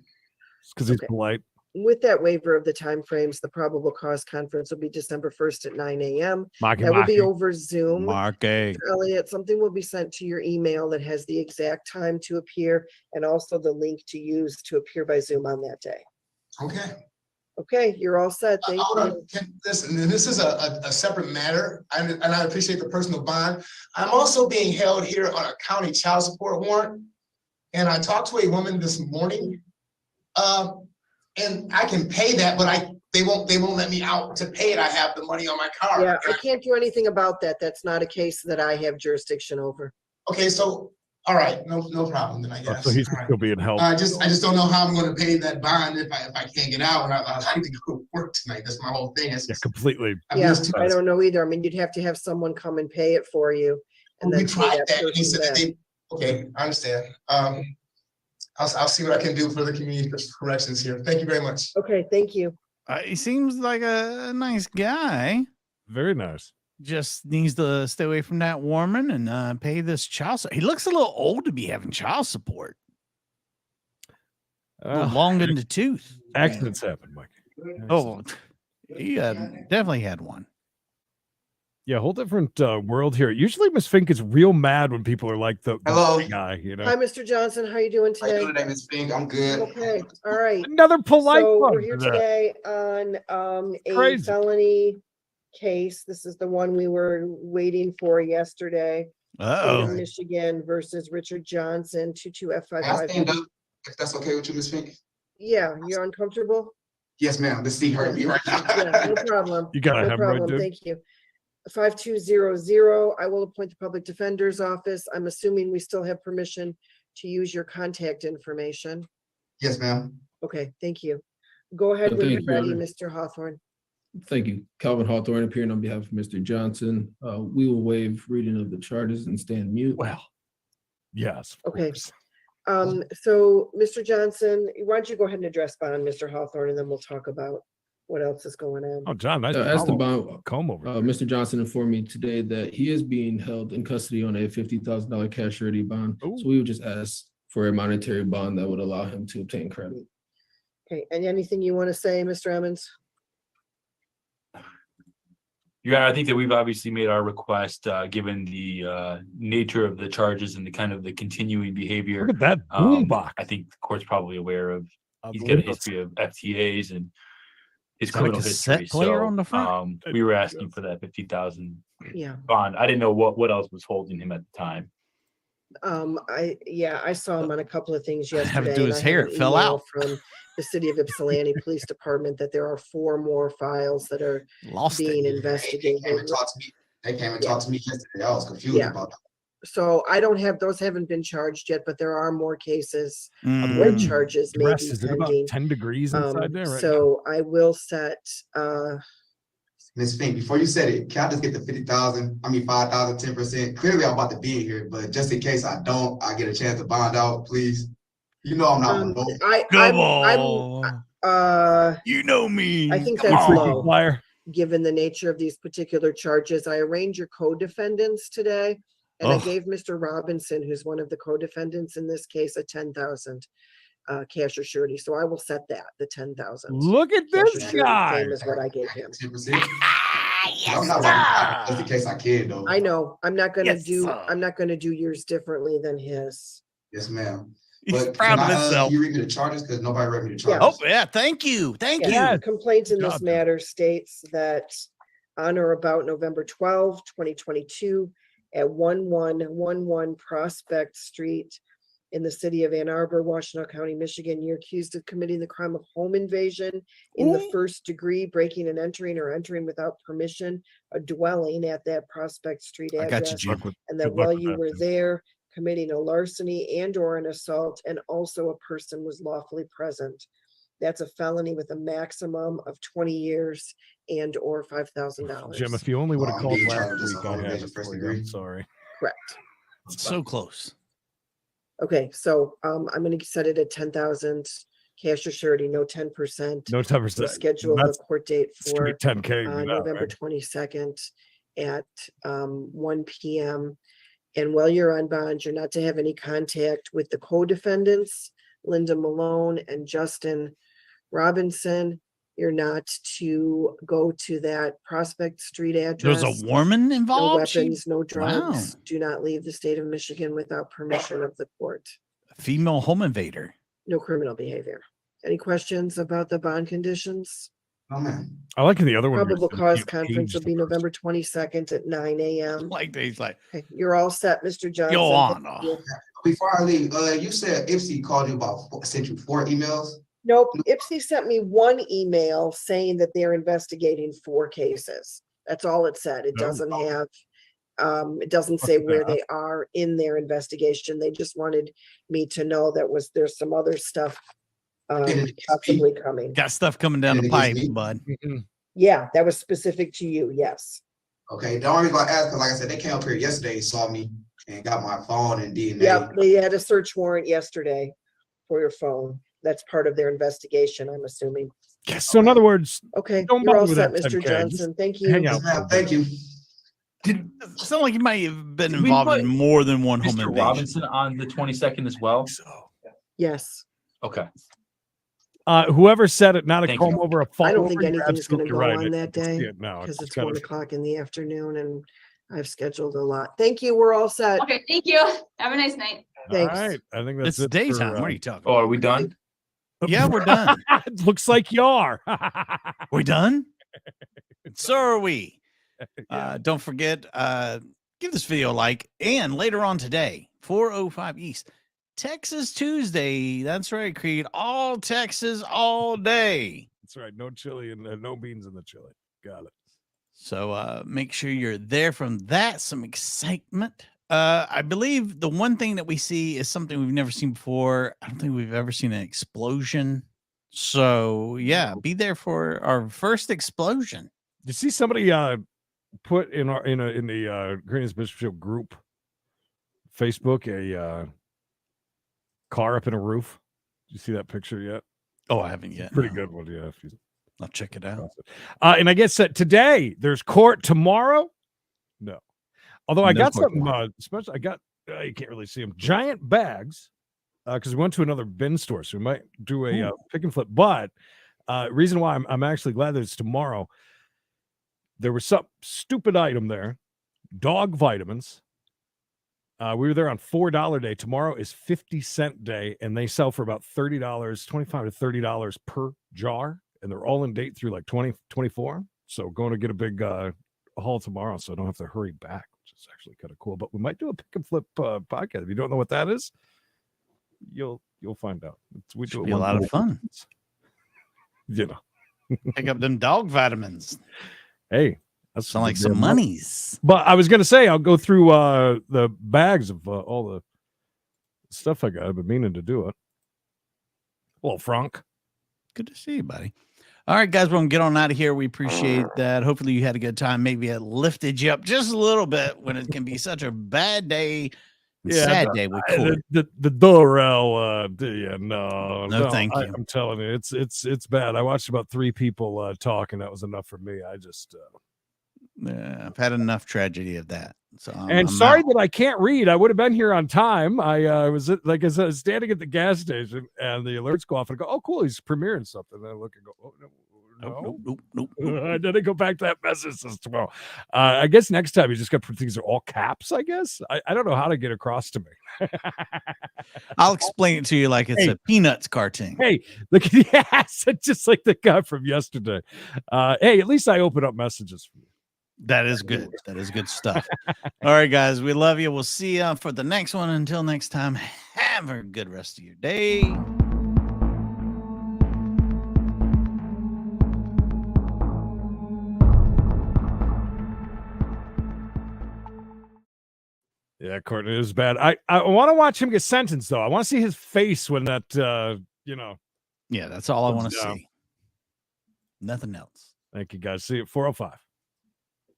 Because he's Okay. polite. with that waiver of the timeframes, the probable cause conference will be December 1st at 9 a.m. Marky, That will be marky. over Zoom. Marky. Elliot, something will be sent to your email that has the exact time to appear and also the link to use to appear by Zoom on that day. Okay. Okay, you're all set. Thank you. Listen, and this is a separate matter, and I appreciate the personal bond. I'm also being held here on a county child support warrant. And I talked to a woman this morning, and I can pay that, but they won't let me out to pay it. I have the money on my card. Yeah, I can't do anything about that. That's not a case that I have jurisdiction over. Okay, so, all right, no problem then, I guess. So he's All right. still being held. I just don't know how I'm gonna pay that bond if I can't get out, and I like to go to work tonight. That's my whole thing. Yeah, completely. Yeah, I don't know either. I mean, you'd have to have someone come and pay it for you. And then We tried pay that that, and he person said that back. okay, I understand. I'll see what I can do for the community corrections here. Thank you very much. Okay, thank you. He seems like a nice guy. Very nice. Just needs to stay away from that woman and pay this child support. He looks a little old to be having child support. A little long in the tooth. Accidents happen, Mike. Oh, he definitely had one. Yeah, whole different world here. Usually Miss Fink is real mad when people are like the Hello. guy, you know. Hi, Mr. Johnson. How you doing How you today? doing today, Ms. Fink? I'm good. Okay, all right. Another polite So one we're here for that. today on a Crazy. felony case. This is the one we were waiting for yesterday. State of Uh-oh. Michigan versus Richard Johnson, 22 May I stand F55. up, if that's okay with you, Ms. Fink? Yeah, you're uncomfortable? Yes, ma'am. This seat hurt me right now. Yeah, no problem. You got a No hemorrhoid, problem. dude? Thank you. 5200, I will appoint the public defender's office. I'm assuming we still have permission to use your contact information. Yes, ma'am. Okay, thank you. Go ahead when Thank you're you, ready, Honor. Mr. Hawthorne. Thank you. Calvin Hawthorne appearing on behalf of Mr. Johnson. We will waive reading of the charges and stand mute. Well, yes. of Okay. course. So Mr. Johnson, why don't you go ahead and address bond, Mr. Hawthorne, and then we'll talk about what else is going on. Oh, John, nice. As the follow. bond, Comb over. Mr. Johnson informed me today that he is being held in custody on a $50,000 cash surety bond. Ooh. So we would just ask for a monetary bond that would allow him to obtain credit. Okay, and anything you want to say, Mr. Emmons? Yeah, I think that we've obviously made our request, given the nature of the charges and the kind of the continuing behavior. Look at that boombox. I think the court's probably aware of, I he's got a believe history of FTAs and his Is that a criminal cassette history. player So on the front? we were asking for that 50,000 Yeah. bond. I didn't know what else was holding him at the time. I saw him on a couple of things yesterday. Had to do and his I have hair, an it fell email out. From the city of Ypsilanti Police Department that there are 4 more files that are Lost being it. They investigated. came and talked to me. They came and talked to me yesterday. I was confused Yeah. about that. So I don't have, those haven't been charged yet, but there are more cases Mm. where charges may Dress, be is it about pending. 10 degrees inside there right now? So I will set, Ms. Fink, before you said it, can I just get the 50,000, 5,000, 10%? Clearly I'm about to be here, but just in case I don't, I get a chance to bond out, please. You know I'm not one of those. Come on. You know me. I think Come that's on. low, Flyer. given the nature of these particular charges. I arranged your co-defendants today, and I Ugh. gave Mr. Robinson, who's one of the co-defendants in this case, a 10,000 cash or surety. So I will set that, the 10,000. Look at Cash or this surety, guy. Same as what I gave him. 10%? I'm not right, just in case I can though. I know, I'm not gonna Yes, do, sir. I'm not gonna do yours differently than his. Yes, ma'am. He's But proud can of I, himself. can you read me the charges? Because nobody read me the Yeah. charges. Oh, yeah. Thank you. Thank you. Yeah, the complaint in Good this job, Jim. matter states that on or about November 12, 2022, at 1111 Prospect Street in the city of Ann Arbor, Washtenaw County, Michigan, you're accused of committing the crime of home invasion in the Ooh. first degree, breaking and entering or entering without permission, a dwelling at that Prospect Street I got you, address. Jim. And that Good luck while with you that, were Jim. there committing a larceny and or an assault, and also a person was lawfully present. That's a felony with a maximum of 20 years and or $5,000. Jim, if you only would have I'm called being last charged with week, home I had invasion it first for you. degree. I'm sorry. Correct. So close. Okay, so I'm gonna set it at 10,000 cash or surety, no 10%. No 10%. We'll schedule the That's court date for straight 10K. with that, November right? 22nd at 1 p.m. And while you're on bond, you're not to have any contact with the co-defendants, Linda Malone and Justin Robinson, you're not to go to that Prospect Street address. There's a woman involved. No weapons, no Wow. drugs. Do not leave the state of Michigan without permission of the court. A female home invader. No criminal behavior. Any questions about the bond conditions? Oh, man. I like the other one. Probable cause conference will be November 22nd at 9 a.m. Like he's like, Okay, you're all set, Mr. Johnson. Go on. Thank you. Before I leave, you said IPSI called you sent you 4 emails. Nope, IPSI sent me one email saying that they're investigating 4 cases. That's all it said. It doesn't have, it doesn't say where they are in their investigation. They just wanted me to know that there's some other stuff possibly coming. Got stuff coming down the pipe, bud. Yeah, that was specific to you, yes. Okay, the only reason I asked, because like I said, they came up here yesterday, saw me, and got my phone and DNA. Yep, they had a search warrant yesterday for your phone. That's part of their investigation, I'm assuming. Yes. So in other words, Okay, don't you're all bother with set, that Mr. 10K. Johnson. Thank you. hang out. Thank you. Did Sound like you might have been we involved put in more than one home Mr. invasion. Robinson on the 22nd as well? Yes. Okay. Whoever said it, not a Thank comb you. over a fault. I don't think anything's gonna go right. on that day No, because it's kind 1 of- o'clock in the afternoon and I've scheduled a lot. Thank you. We're all set. Okay, thank you. Have a nice night. Thanks. All right. I think that's It's it daytime. for, What are you talking Oh, about? are we done? Yeah, we're done. It looks like you are. We done? So are we. Don't forget, give this video a like. And later on today, 4:05 East, Texas Tuesday. That's right, Creed. All Texas all day. That's right. No chili and no beans in the chili. Got it. So make sure you're there from that. Some excitement. I believe the one thing that we see is something we've never seen before. I don't think we've ever seen an explosion. So yeah, be there for our first explosion. You see somebody put in the Greatest Bishopship group Facebook a car up in a roof. Did you see that picture yet? Oh, I haven't yet. Pretty no. good one, yeah. If you I'll check it out. and I guess that today there's court tomorrow. No, although I No got court something special. I got you can't really see them giant bags because we went to another bin store, so we might do a pick and flip. But reason why I'm actually glad that it's tomorrow. There was some stupid item there, dog vitamins. We were there on $4 day. Tomorrow is 50-cent day, and they sell for about $30, $25 to $30 per jar, and they're all in date through like 2024. So going to get a big haul tomorrow, so I don't have to hurry back, which is actually kind of cool. But we might do a pick and flip podcast. If you don't know what that is, you'll find out. We do Should be a lot of fun. You know, Pick up them dog vitamins. hey. That's Sound like some monies. But I was going to say, I'll go through the bags of all the stuff I got. I've been meaning to do it. Well, Frank. Good to see you, buddy. All right, guys, we're going to get on out of here. We appreciate that. Hopefully you had a good time. Maybe it lifted you up just a little bit when it can be such a bad day. Sad day with court. The Dorel, no, thank you. I'm telling you, it's bad. I watched about 3 people talk, and that was enough for me. I just I've had enough tragedy of that. So I'm sorry that I can't read. I would have been here on time. I was like, as I was standing at the gas station, and the alerts go off, and I go, "Oh, cool, he's premiering something." And I look and go, "Oh no, nope. And then I go back to that message says tomorrow. I guess next time you just got to put things are all caps. I guess I don't know how to get across to me. I'll explain it to you like it's a Peanuts cartoon. Hey, look, yes, just like the guy from yesterday. Hey, at least I open up messages for you. That is good. That is good stuff. All right, guys, we love you. We'll see you for the next one. Until next time, have a good rest of your day. Yeah, Courtney, it was bad. I want to watch him get sentenced, though. I want to see his face when that, Yeah, that's all I want to down. see. Nothing else. Thank you, guys. See you at 4:05.